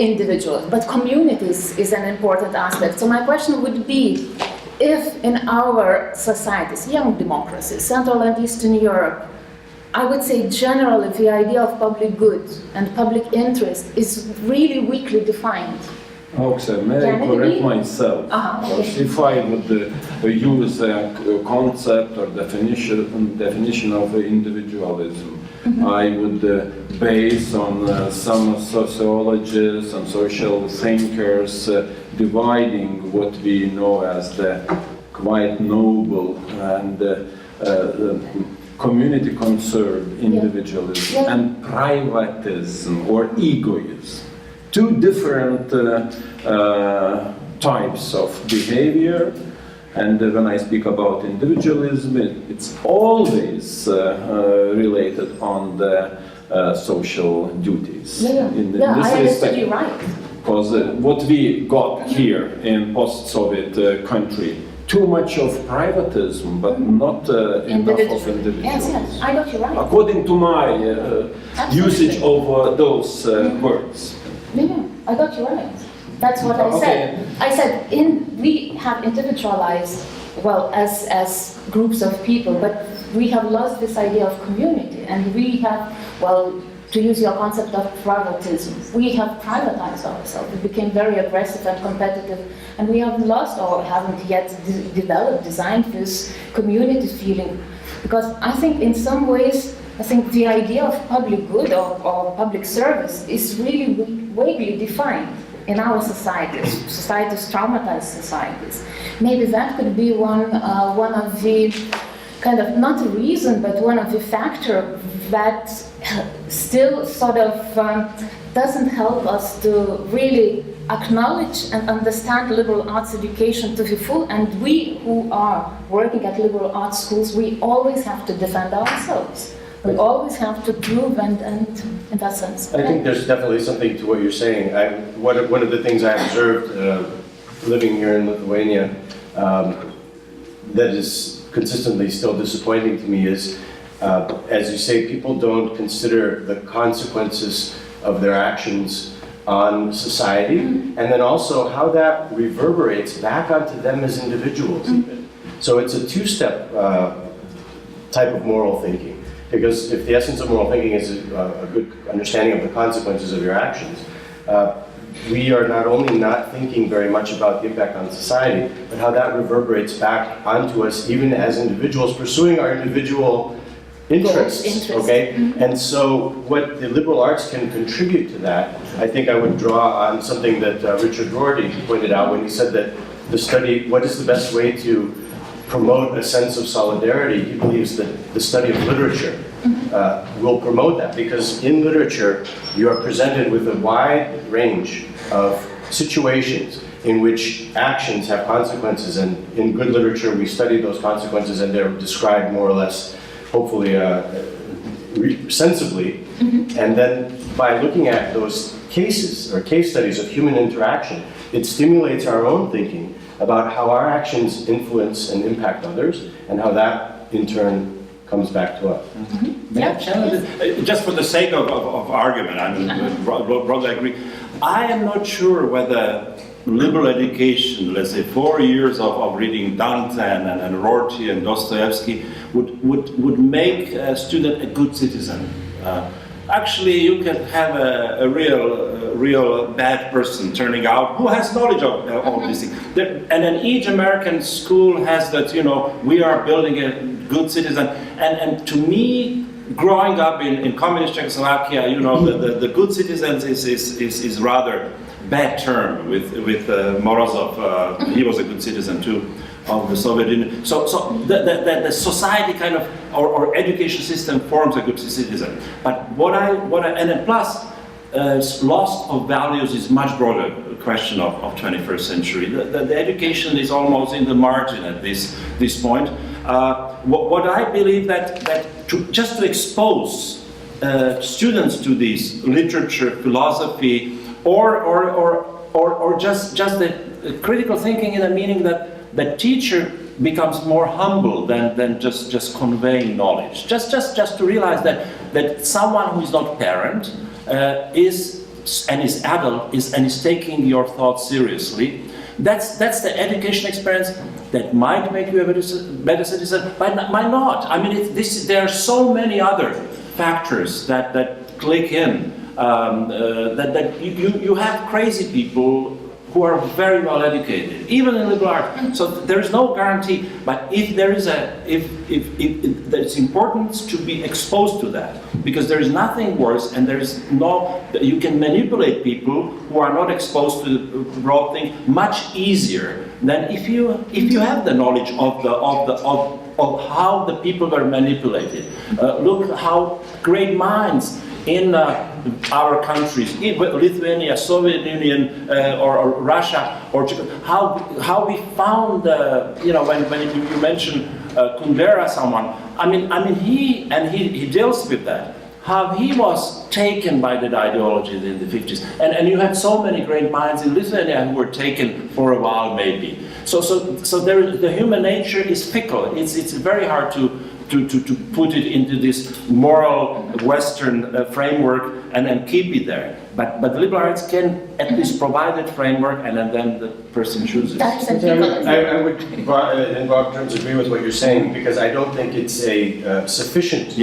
individuals, but communities is an important aspect. So my question would be, if in our societies, young democracies, Central and Eastern Europe, I would say generally the idea of public good and public interest is really weakly defined. Okay, may I correct myself? Okay. If I would use a concept or definition of individualism, I would base on some sociologists and social thinkers dividing what we know as the quite noble and community concerned individualism and privatism or egoism. Two different types of behavior, and when I speak about individualism, it's always related on the social duties. I understood you right. Because what we got here in post-Soviet country, too much of privatism, but not enough of individualism. Yes, I got you right. According to my usage of those words. Yeah, I got you right. That's what I said. I said we have individualized, well, as groups of people, but we have lost this idea of community, and we have, well, to use your concept of privatism, we have privatized ourselves. We became very aggressive and competitive, and we have lost or haven't yet designed this community feeling. Because I think in some ways, the idea of public good or public service is really vaguely defined in our societies, traumatized societies. Maybe that could be one of the kind of, not a reason, but one of the factors that still sort of doesn't help us to really acknowledge and understand liberal arts education to the full. And we who are working at liberal arts schools, we always have to defend ourselves. We always have to prove and in that sense. I think there's definitely something to what you're saying. One of the things I observed living here in Lithuania that is consistently still disappointing to me is, as you say, people don't consider the consequences of their actions on society, and then also how that reverberates back onto them as individuals even. So it's a two-step type of moral thinking. Because if the essence of moral thinking is a good understanding of the consequences of your actions, we are not only not thinking very much about the impact on society, but how that reverberates back onto us even as individuals pursuing our individual interests, okay? And so what the liberal arts can contribute to that, I think I would draw on something that Richard Rorty pointed out when he said that the study, what is the best way to promote a sense of solidarity? He believes that the study of literature will promote that, because in literature you are presented with a wide range of situations in which actions have consequences, and in good literature we study those consequences and they're described more or less, hopefully sensibly, and then by looking at those cases or case studies of human interaction, it stimulates our own thinking about how our actions influence and impact others, and how that, in turn, comes back to us. Just for the sake of argument, I broadly agree. I am not sure whether liberal education, let's say 4 years of reading Dante and Rorty and Dostoevsky, would make a student a good citizen. Actually, you can have a real bad person turning out who has knowledge of all these things. And then each American school has that, we are building a good citizen. And to me, growing up in communist Czechoslovakia, the good citizens is rather bad term with Morozov. He was a good citizen too of the Soviet Union. So the society kind of, or education system forms a good citizen. But and then plus, loss of values is much broader question of 21st century. The education is almost in the margin at this point. What I believe that just to expose students to this literature, philosophy, or just the critical thinking in the meaning that the teacher becomes more humble than just conveying knowledge. Just to realize that someone who is not parent is adult and is taking your thoughts seriously. That's the education experience that might make you a better citizen, but might not. I mean, there are so many other factors that click in. That you have crazy people who are very well educated, even in liberal arts. So there is no guarantee. But if there is there's importance to be exposed to that, because there is nothing worse, and you can manipulate people who are not exposed to the broad thing much easier than if you have the knowledge of how the people were manipulated. Look how great minds in our countries, Lithuania, Soviet Union, or Russia, or how we found, when you mentioned Kundera, someone, I mean he deals with that. How he was taken by that ideology in the 50s, and you had so many great minds in Lithuania who were taken for a while, maybe. So the human nature is fickle. It's very hard to put it into this moral Western framework and then keep it there. But the liberal arts can at least provide that framework, and then the person chooses. I would, in broad terms, agree with what you're saying, because I don't think it's a sufficient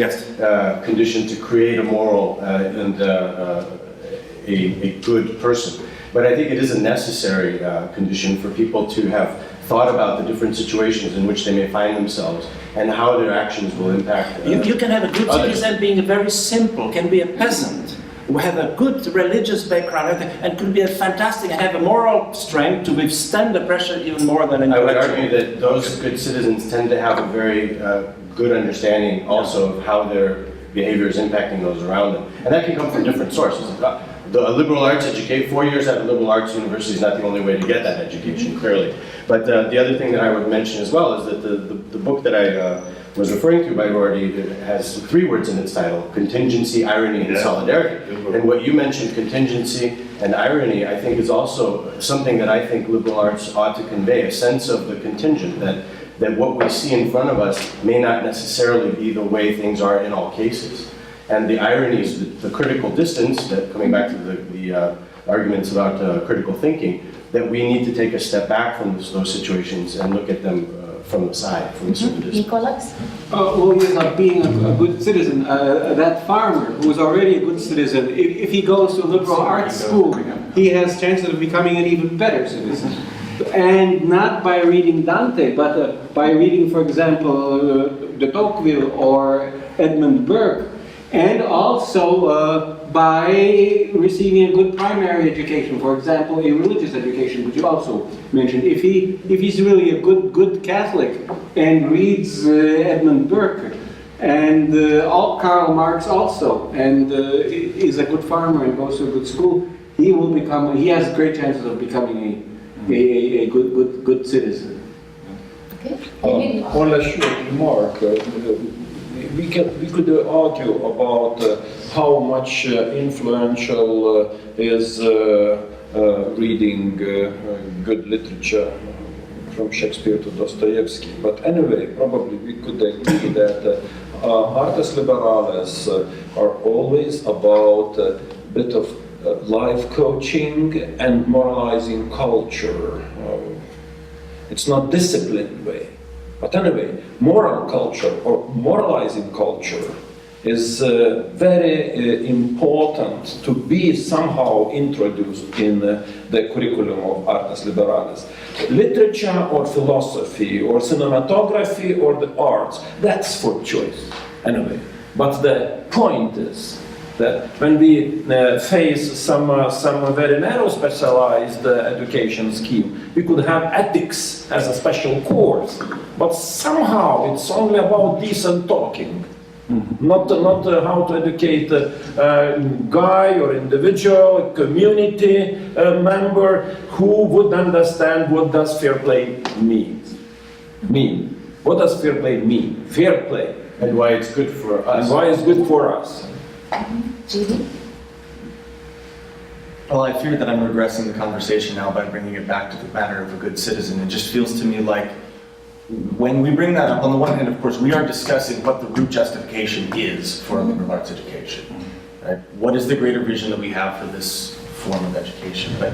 condition to create a moral and a good person. But I think it is a necessary condition for people to have thought about the different situations in which they may find themselves and how their actions will impact you can have a good citizen being very simple, can be a peasant, who have a good religious background, and could be a fantastic, and have a moral strength to withstand the pressure even more than intellectual. I would argue that those good citizens tend to have a very good understanding also of how their behavior is impacting those around them. And that can come from different sources. A liberal arts education, 4 years at a liberal arts university is not the only way to get that education, clearly. But the other thing that I would mention as well is that the book that I was referring to by Rorty has 3 words in its title: contingency, irony, and solidarity. And what you mentioned, contingency and irony, I think is also something that I think liberal arts ought to convey, a sense of the contingent, that what we see in front of us may not necessarily be the way things are in all cases. And the irony is the critical distance, that coming back to the arguments about critical thinking, that we need to take a step back from those situations and look at them from the side, from a certain distance. Nicholas? Well, yes, being a good citizen, that farmer who is already a good citizen, if he goes to a liberal arts school, he has chances of becoming an even better citizen. And not by reading Dante, but by reading, for example, de Tocqueville or Edmund Burke, and also by receiving a good primary education, for example, a religious education, which you also mentioned. If he's really a good Catholic and reads Edmund Burke and Karl Marx also, and is a good farmer and goes to a good school, he has great chances of becoming a good citizen. Okay. One short remark. We could argue about how much influential is reading good literature from Shakespeare to Dostoevsky. But anyway, probably we could agree that artes liberales are always about a bit of life coaching and moralizing culture. It's not disciplined way. But anyway, moral culture or moralizing culture is very important to be somehow introduced in the curriculum of artes liberales. Literature or philosophy or cinematography or the arts, that's for choice anyway. But the point is that when we face some very narrow specialized education scheme, we could have ethics as a special course, but somehow it's only about decent talking. Not how to educate a guy or individual, community member who would understand what does fair play mean. What does fair play mean? Fair play. And why it's good for us. And why it's good for us. Judy? Well, I fear that I'm regressing the conversation now by bringing it back to the matter of a good citizen. It just feels to me like when we bring that up, on the one hand, of course, we are discussing what the root justification is for a liberal arts education. Right? What is the greater vision that we have for this form of education? But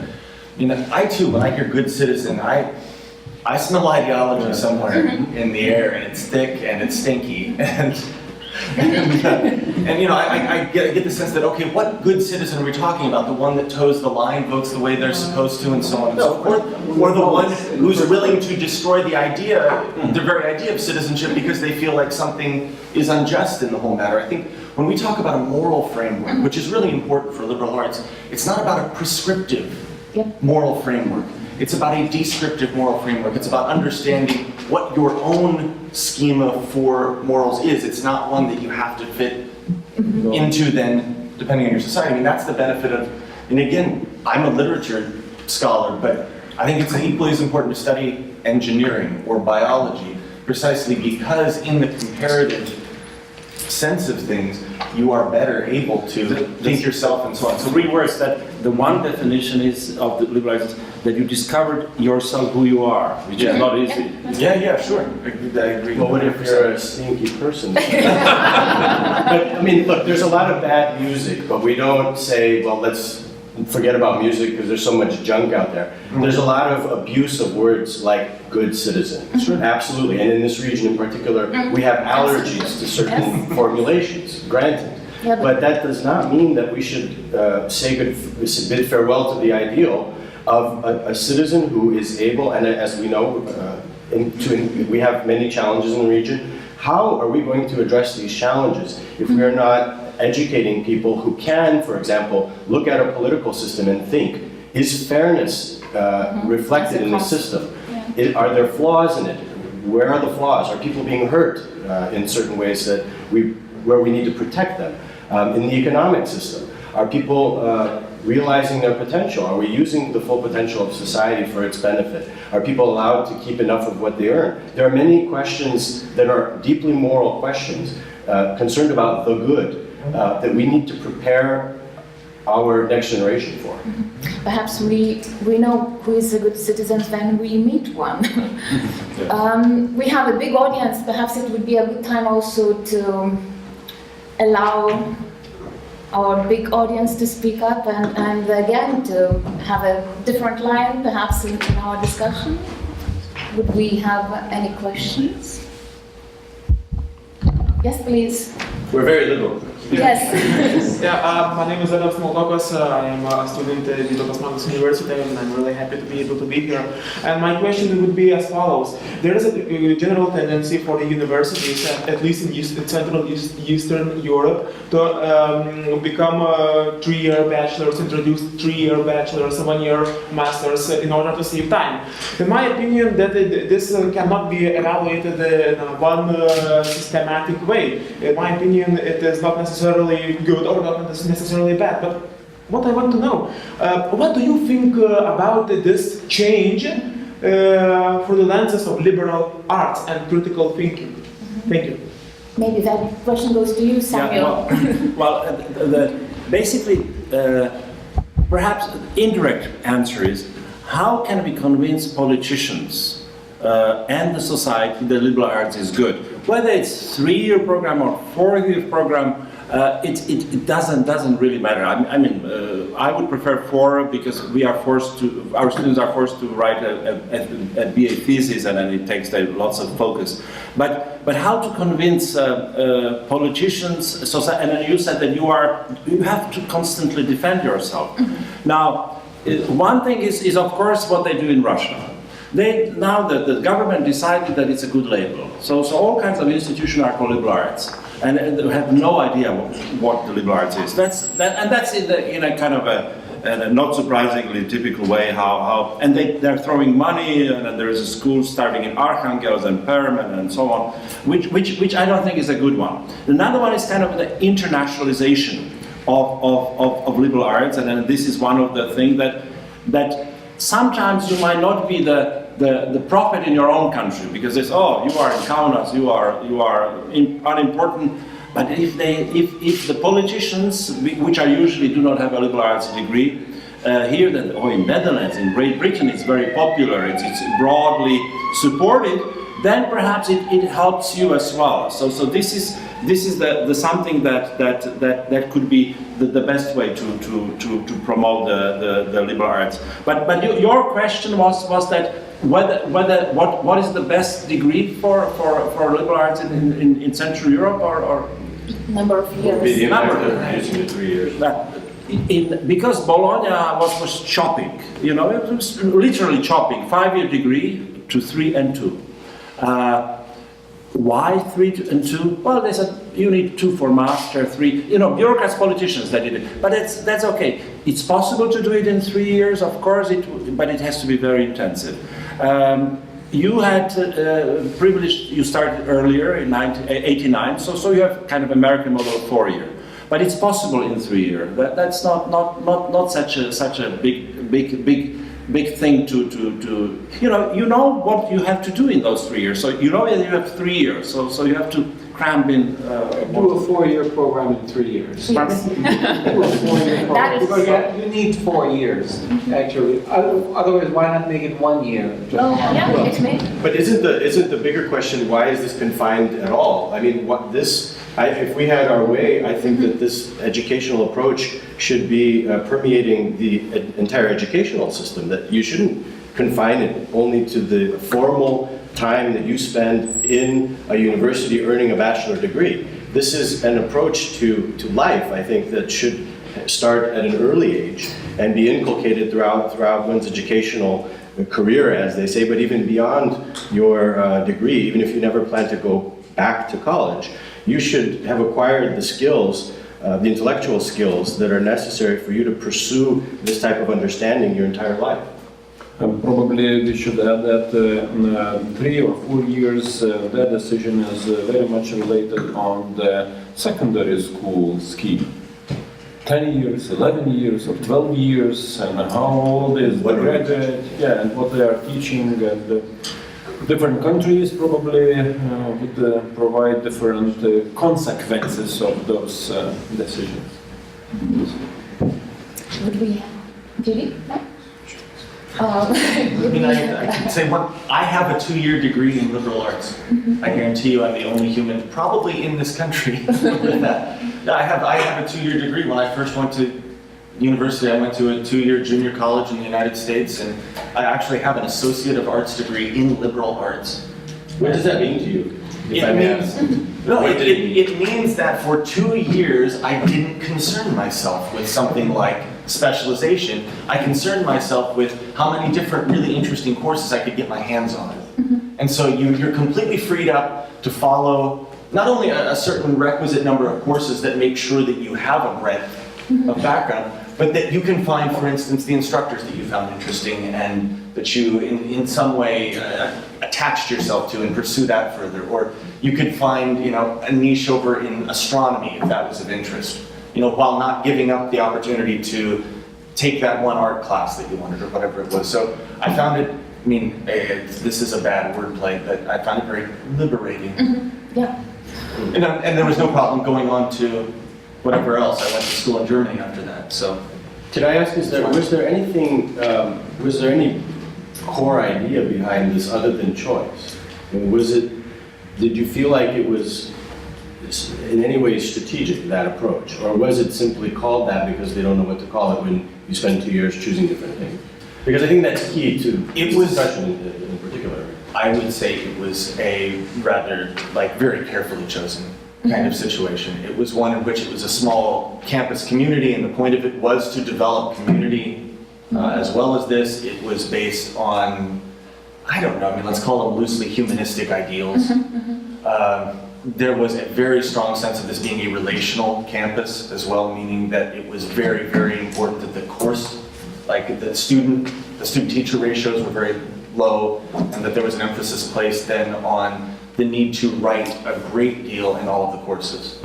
I too, when I hear good citizen, I smell ideology somewhere in the air, and it's thick and it's stinky, and I get the sense that, okay, what good citizen are we talking about? The one that toes the line, votes the way they're supposed to, and so on and so forth? Or the one who's willing to destroy the idea, the very idea of citizenship because they feel like something is unjust in the whole matter? I think when we talk about a moral framework, which is really important for liberal arts, it's not about a prescriptive moral framework. It's about a descriptive moral framework. It's about understanding what your own schema for morals is. It's not one that you have to fit into then, depending on your society. I mean, that's the benefit of, and again, I'm a literature scholar, but I think it's equally as important to study engineering or biology, precisely because in the comparative sense of things, you are better able to think yourself and so on. So reverse that, the one definition is of the liberal arts that you discovered yourself who you are, which is not easy. Yeah, sure. I agree. Well, what if you're a stinky person? But I mean, look, there's a lot of bad music, but we don't say, well, let's forget about music because there's so much junk out there. There's a lot of abuse of words like good citizen. Sure. Absolutely. And in this region in particular, we have allergies to certain formulations, granted. Yeah, but that does not mean that we should bid farewell to the ideal of a citizen who is able, and as we know, we have many challenges in the region. How are we going to address these challenges if we are not educating people who can, for example, look at a political system and think, is fairness reflected in the system? Are there flaws in it? Where are the flaws? Are people being hurt in certain ways where we need to protect them? In the economic system, are people realizing their potential? Are we using the full potential of society for its benefit? Are people allowed to keep enough of what they earn? There are many questions that are deeply moral questions concerned about the good that we need to prepare our next generation for. Perhaps we know who is a good citizen when we meet one. We have a big audience. Perhaps it would be a good time also to allow our big audience to speak up and again to have a different line perhaps in our discussion. Would we have any questions? Yes, please. We're very liberal. Yes. Yeah, my name is Adam Smoltokas. I am a student at the University and I'm really happy to be able to be here. And my question would be as follows. There is a general tendency for the universities, at least in Central Eastern Europe, to become 3-year bachelors, introduce 3-year bachelors, 1-year masters in order to save time. In my opinion, that this cannot be evaluated in one systematic way. In my opinion, it is not necessarily good or not necessarily bad, but what I want to know, what do you think about this change for the lenses of liberal arts and critical thinking? Thank you. Maybe that question goes to you, Samuel. Basically, perhaps the indirect answer is, how can we convince politicians and the society that liberal arts is good? Whether it's 3-year program or 4-year program, it doesn't really matter. I mean, I would prefer 4 because our students are forced to write a BA thesis, and then it takes lots of focus. But how to convince politicians? And then you said that you have to constantly defend yourself. Now, one thing is of course what they do in Russia. Now the government decided that it's a good label. So all kinds of institutions are called liberal arts, and they have no idea what the liberal arts is. That's in a kind of a not surprisingly typical way and they're throwing money, and there is a school starting in Archangels and Perm and so on, which I don't think is a good one. Another one is kind of the internationalization of liberal arts, and then this is one of the things that sometimes you might not be the prophet in your own country, because it's, oh, you are in Kaunas, you are unimportant. But if the politicians, which are usually do not have a liberal arts degree, here or in Netherlands, in Great Britain, it's very popular, it's broadly supported, then perhaps it helps you as well. So this is the something that could be the best way to promote the liberal arts. But your question was that what is the best degree for liberal arts in Central Europe or Number of years. Number of years. Using the 3 years. Because Bologna was chopping, it was literally chopping, 5-year degree to 3 and 2. Why 3 and 2? Well, they said you need 2 for master, 3. Bureaucrats, politicians that did it, but that's okay. It's possible to do it in 3 years, of course, but it has to be very intensive. You had privilege. You started earlier in 1989, so you have kind of American model 4-year, but it's possible in 3 years. That's not such a big thing to you know what you have to do in those 3 years. So you know that you have 3 years. So you have to cram in. Do a 4-year program in 3 years. Yes. Do a 4-year program. That is- Because you need 4 years, actually. Otherwise, why not make it 1 year? Oh, yeah, it's me. But isn't the bigger question, why is this confined at all? I mean, if we had our way, I think that this educational approach should be permeating the entire educational system, that you shouldn't confine it only to the formal time that you spend in a university earning a bachelor degree. This is an approach to life, I think, that should start at an early age and be inculcated throughout one's educational career, as they say, but even beyond your degree, even if you never plan to go back to college, you should have acquired the skills, the intellectual skills that are necessary for you to pursue this type of understanding your entire life. Probably we should add that 3 or 4 years, that decision is very much related on the secondary school scheme. 10 years, 11 years, or 12 years, and how old is the graduate, and what they are teaching, and different countries probably would provide different consequences of those decisions. Would we have Judy? No? I mean, I can say I have a 2-year degree in liberal arts. I guarantee you I'm the only human probably in this country with that. I have a 2-year degree. When I first went to university, I went to a 2-year junior college in the United States, and I actually have an Associate of Arts degree in liberal arts. What does that mean to you? It means that for 2 years I didn't concern myself with something like specialization. I concerned myself with how many different really interesting courses I could get my hands on. And so you're completely freed up to follow not only a certain requisite number of courses that make sure that you have a breadth of background, but that you can find, for instance, the instructors that you found interesting and that you in some way attached yourself to and pursue that further. Or you could find, a niche over in astronomy if that was of interest, while not giving up the opportunity to take that one art class that you wanted or whatever it was. So I found it, this is a bad wordplay, but I found it very liberating. Yeah. And there was no problem going on to whatever else. I went to school in Germany after that, so. Can I ask, was there any core idea behind this other than choice? Did you feel like it was in any way strategic, that approach? Or was it simply called that because they don't know what to call it when you spend 2 years choosing different things? Because I think that's key to this discussion in particular. I would say it was a rather, very carefully chosen kind of situation. It was one in which it was a small campus community, and the point of it was to develop community. As well as this, it was based on I don't know, I mean, let's call them loosely humanistic ideals. There was a very strong sense of this being a relational campus as well, meaning that it was very, very important that the course, like the student-teacher ratios were very low, and that there was an emphasis placed then on the need to write a great deal in all of the courses.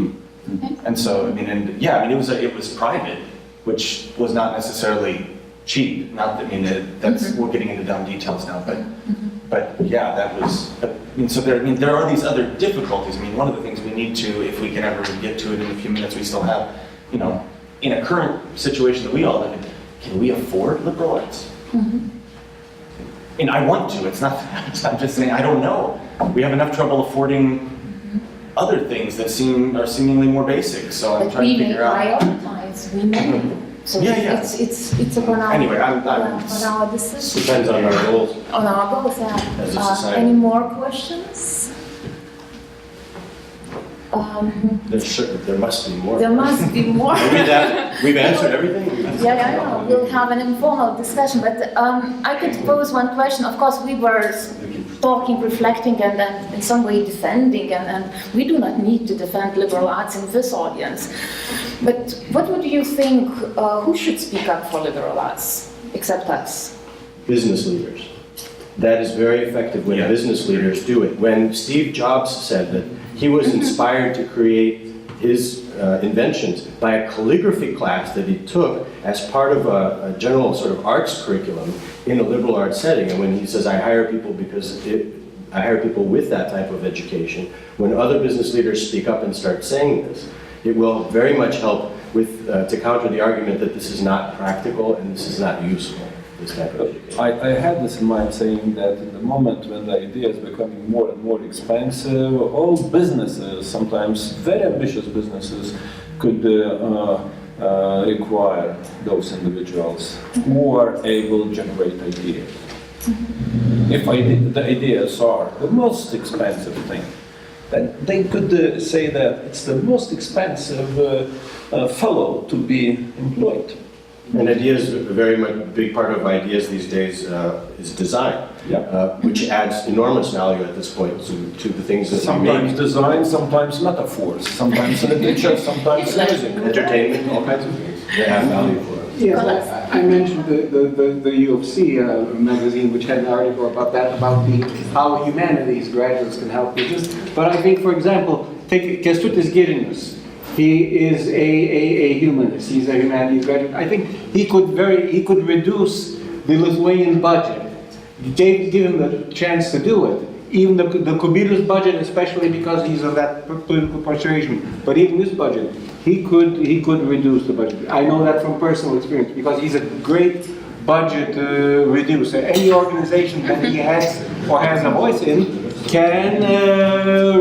And so, I mean, it was private, which was not necessarily cheap. Not, I mean, we're getting into dumb details now, but yeah, that was. So there are these other difficulties. I mean, one of the things we need to, if we can ever get to it in the few minutes we still have, you know, in a current situation that we all live in, can we afford liberal arts? And I want to. It's not. I'm just saying I don't know. We have enough trouble affording other things that are seemingly more basic. So I'm trying to figure out. Prioritize. We may. So Yeah. it's upon our, Anyway, on our decision. Depends on our goals. On our goals, yeah. As a society. Any more questions? There must be more. There must be more. We've answered everything? Yeah, I know. We'll have an informal discussion, but I could pose one question. Of course, we were talking, reflecting, and then in some way defending, and we do not need to defend liberal arts in this audience. But what would you think, who should speak up for liberal arts, except us? Business leaders. That is very effective when business leaders do it. When Steve Jobs said that he was inspired to create his inventions by a calligraphy class that he took as part of a general sort of arts curriculum in a liberal arts setting. And when he says, I hire people with that type of education, when other business leaders speak up and start saying this, it will very much help with to counter the argument that this is not practical and this is not useful. This type of education. I had this in mind, saying that in the moment when the idea is becoming more and more expensive, all businesses, sometimes very ambitious businesses, could require those individuals who are able to generate ideas. If the ideas are the most expensive thing, then they could say that it's the most expensive fellow to be employed. And ideas, a very much big part of ideas these days is design, which adds enormous value at this point to the things that we Sometimes make. design, sometimes metaphors, sometimes literature, sometimes music. Entertainment, all kinds of things. They have value for us. Yes, I mentioned the U of C magazine, which had an article about that, about how humanities graduates can help with this. But I think, for example, take Kęstutis Girnius. He is a humanist. He's a humanities graduate. I think he could reduce the Lithuanian budget. Give him the chance to do it. Even the Kubilius budget, especially because he's of that political persuasion. But even this budget, he could reduce the budget. I know that from personal experience because he's a great budget reducer. Any organization that he has or has a voice in can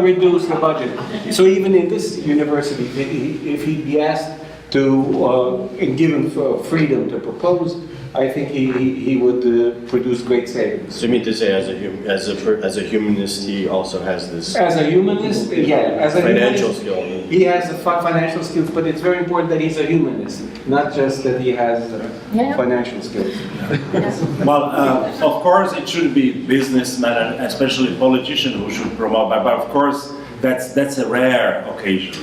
reduce the budget. So even in this university, if he'd be asked to and given freedom to propose, I think he would produce great savings. So you mean to say, as a humanist, he also has this As a humanist, yeah, as a financial humanist, skill? he has the financial skills, but it's very important that he's a humanist, not just that he has financial skills. Well, of course, it should be businessmen and especially politicians who should promote. But of course, that's a rare occasion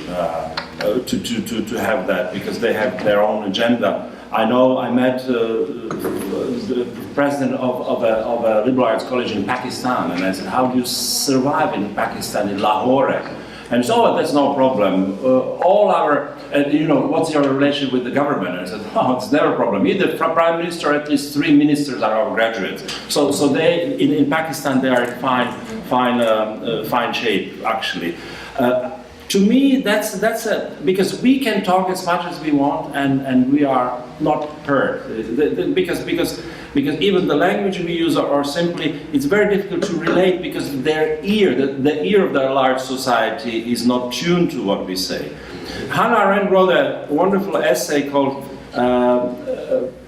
to have that because they have their own agenda. I know I met the president of a liberal arts college in Pakistan, and I said, "How do you survive in Pakistan, in Lahore?" And he said, "Oh, that's no problem. All our, what's your relationship with the government?" And I said, "Oh, it's never a problem. Either prime minister, at least 3 ministers are our graduates." So they in Pakistan they are in fine shape actually. To me, that's because we can talk as much as we want, and we are not heard. Because even the language we use are simply, it's very difficult to relate because their ear, the ear of the large society is not tuned to what we say. Hannah Arendt wrote a wonderful essay called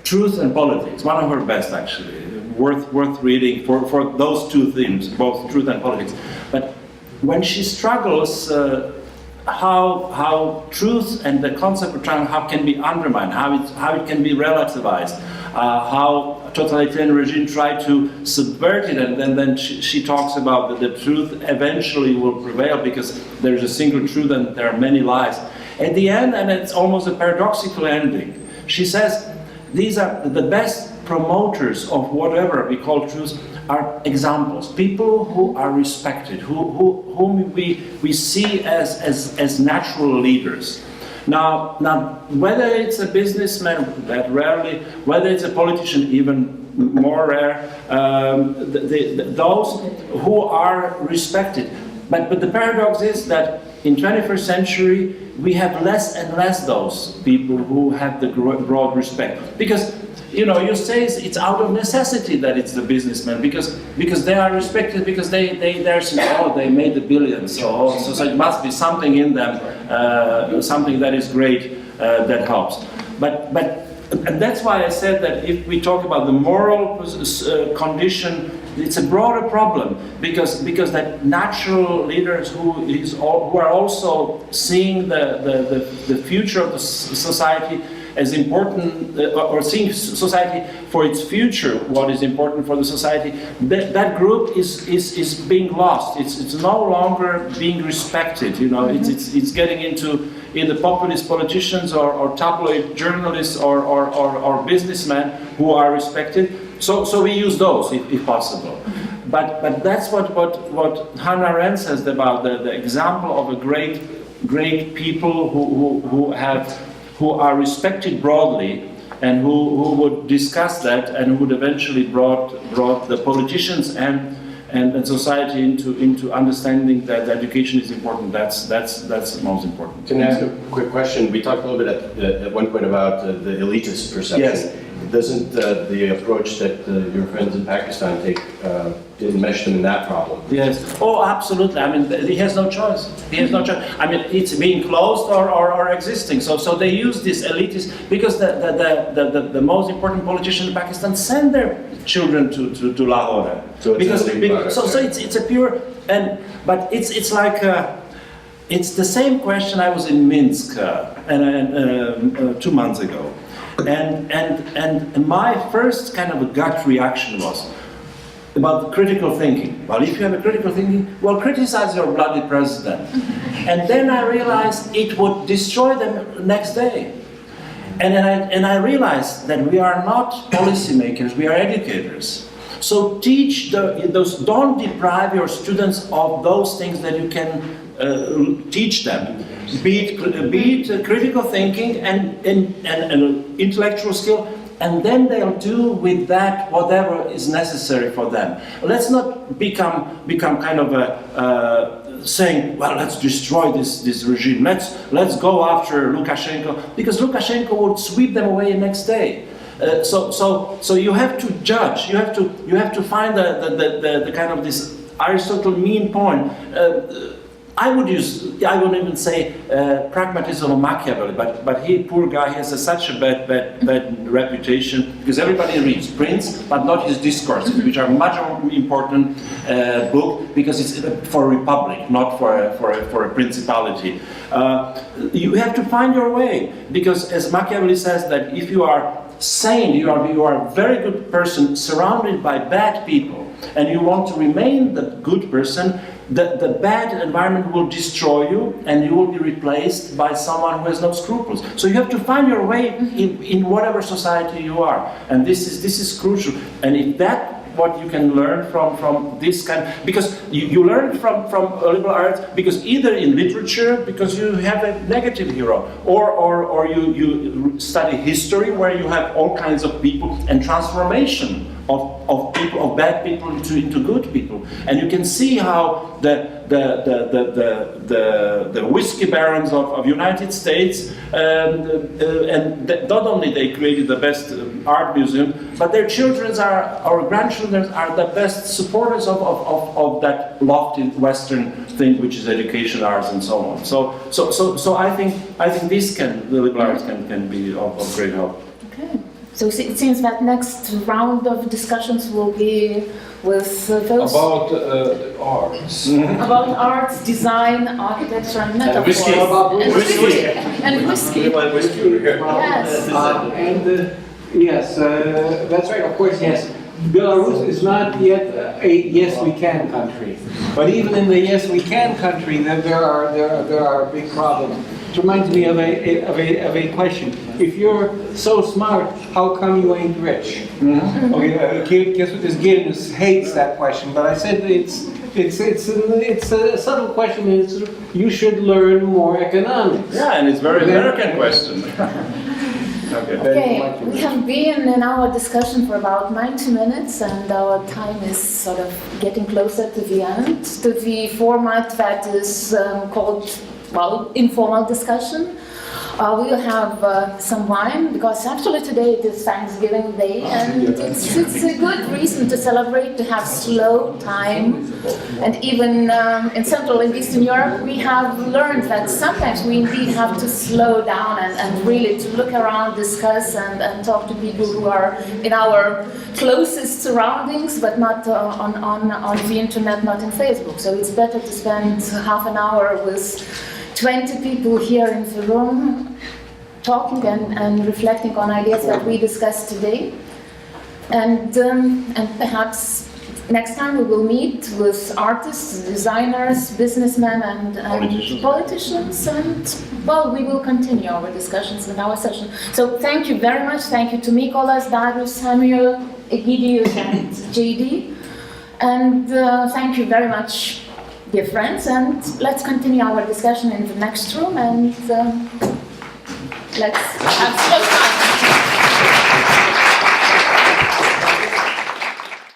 Truth and Politics, one of her best actually, worth reading for those two themes, both truth and politics. But when she struggles, how truth and the concept of truth, how can be undermined, how it can be relativized, how totalitarian regime try to subvert it, and then she talks about that the truth eventually will prevail because there's a single truth and there are many lies. At the end, and it's almost a paradoxical ending, she says these are the best promoters of whatever we call truth are examples, people who are respected, whom we see as natural leaders. Now, whether it's a businessman, that rarely, whether it's a politician, even more rare, those who are respected. But the paradox is that in 21st century, we have less and less those people who have the broad respect. Because, you know, you say it's out of necessity that it's the businessmen, because they are respected, because they're saying, oh, they made the billions, so it must be something in them, something that is great, that helps. And that's why I said that if we talk about the moral condition, it's a broader problem, because that natural leaders who are also seeing the future of the society as important, or seeing society for its future, what is important for the society, that group is being lost. It's no longer being respected. You know, it's getting into either populist politicians or tabloid journalists or businessmen who are respected. So we use those if possible. But that's what Hannah Arendt says about the example of a great people who are respected broadly, and who would discuss that, and who would eventually brought the politicians and society into understanding that education is important. That's the most important. Can I ask a quick question? We talked a little bit at one point about the elitist perception. Yes. Doesn't the approach that your friends in Pakistan take enmesh them in that problem? Yes. Oh, absolutely. I mean, he has no choice. He has no choice. I mean, it's being closed or existing. So they use this elitist because the most important politicians in Pakistan send their children to Lahore. So it's a pure but it's like. It's the same question. I was in Minsk 2 months ago. And my first kind of a gut reaction was about critical thinking. Well, if you have a critical thinking, well, criticize your bloody president. And then I realized it would destroy them next day. And I realized that we are not policymakers, we are educators. So teach those. Don't deprive your students of those things that you can teach them. Be it critical thinking and intellectual skill, and then they'll do with that whatever is necessary for them. Let's not become kind of saying, well, let's destroy this regime. Let's go after Lukashenko, because Lukashenko would sweep them away next day. So you have to judge. You have to find the kind of this Aristotle mean point. I wouldn't even say pragmatism or Machiavelli, but he, poor guy, he has such a bad reputation, because everybody reads Prince, but not his discourses, which are much more important book, because it's for a republic, not for a principality. You have to find your way, because as Machiavelli says, that if you are sane, you are a very good person surrounded by bad people, and you want to remain the good person, the bad environment will destroy you, and you will be replaced by someone who has no scruples. So you have to find your way in whatever society you are, and this is crucial. And if that what you can learn from this kind, because you learn from liberal arts, because either in literature, because you have a negative hero, or you study history, where you have all kinds of people and transformation of people, of bad people into good people, and you can see how the whiskey barons of United States, not only they created the best art museum, but their children our grandchildren are the best supporters of that lofty Western thing, which is education, arts, and so on. So I think the liberal arts can be of great help. Okay. So it seems that next round of discussions will be with those about arts. about arts, design, architecture, and metaphor. Whiskey. And whiskey. Whiskey. Yes. Yes, that's right, of course, yes. Belarus is not yet a yes we can country. But even in the yes we can country, there are big problems. It reminds me of a question. If you're so smart, how come you ain't rich? Okay, Kęstutis Girnius hates that question, but I said it's a subtle question. You should learn more economics. Yeah, and it's very American question. Okay, we have been in our discussion for about 90 minutes and our time is sort of getting closer to the end, to the format that is called, well, informal discussion. We will have some wine because actually today it is Thanksgiving Day and it's a good reason to celebrate, to have slow time. And even in Central and Eastern Europe we have learned that sometimes we indeed have to slow down and really to look around, discuss and talk to people who are in our closest surroundings but not on the internet, not in Facebook. So it's better to spend half an hour with 20 people here in the room talking and reflecting on ideas that we discussed today. And perhaps next time we will meet with artists, designers, businessmen and politicians and, well, we will continue our discussions in our session. So thank you very much. Thank you to Mykolas, Darius, Samuel, Egidius and JD. And thank you very much, dear friends, and let's continue our discussion in the next room and let's have slow time.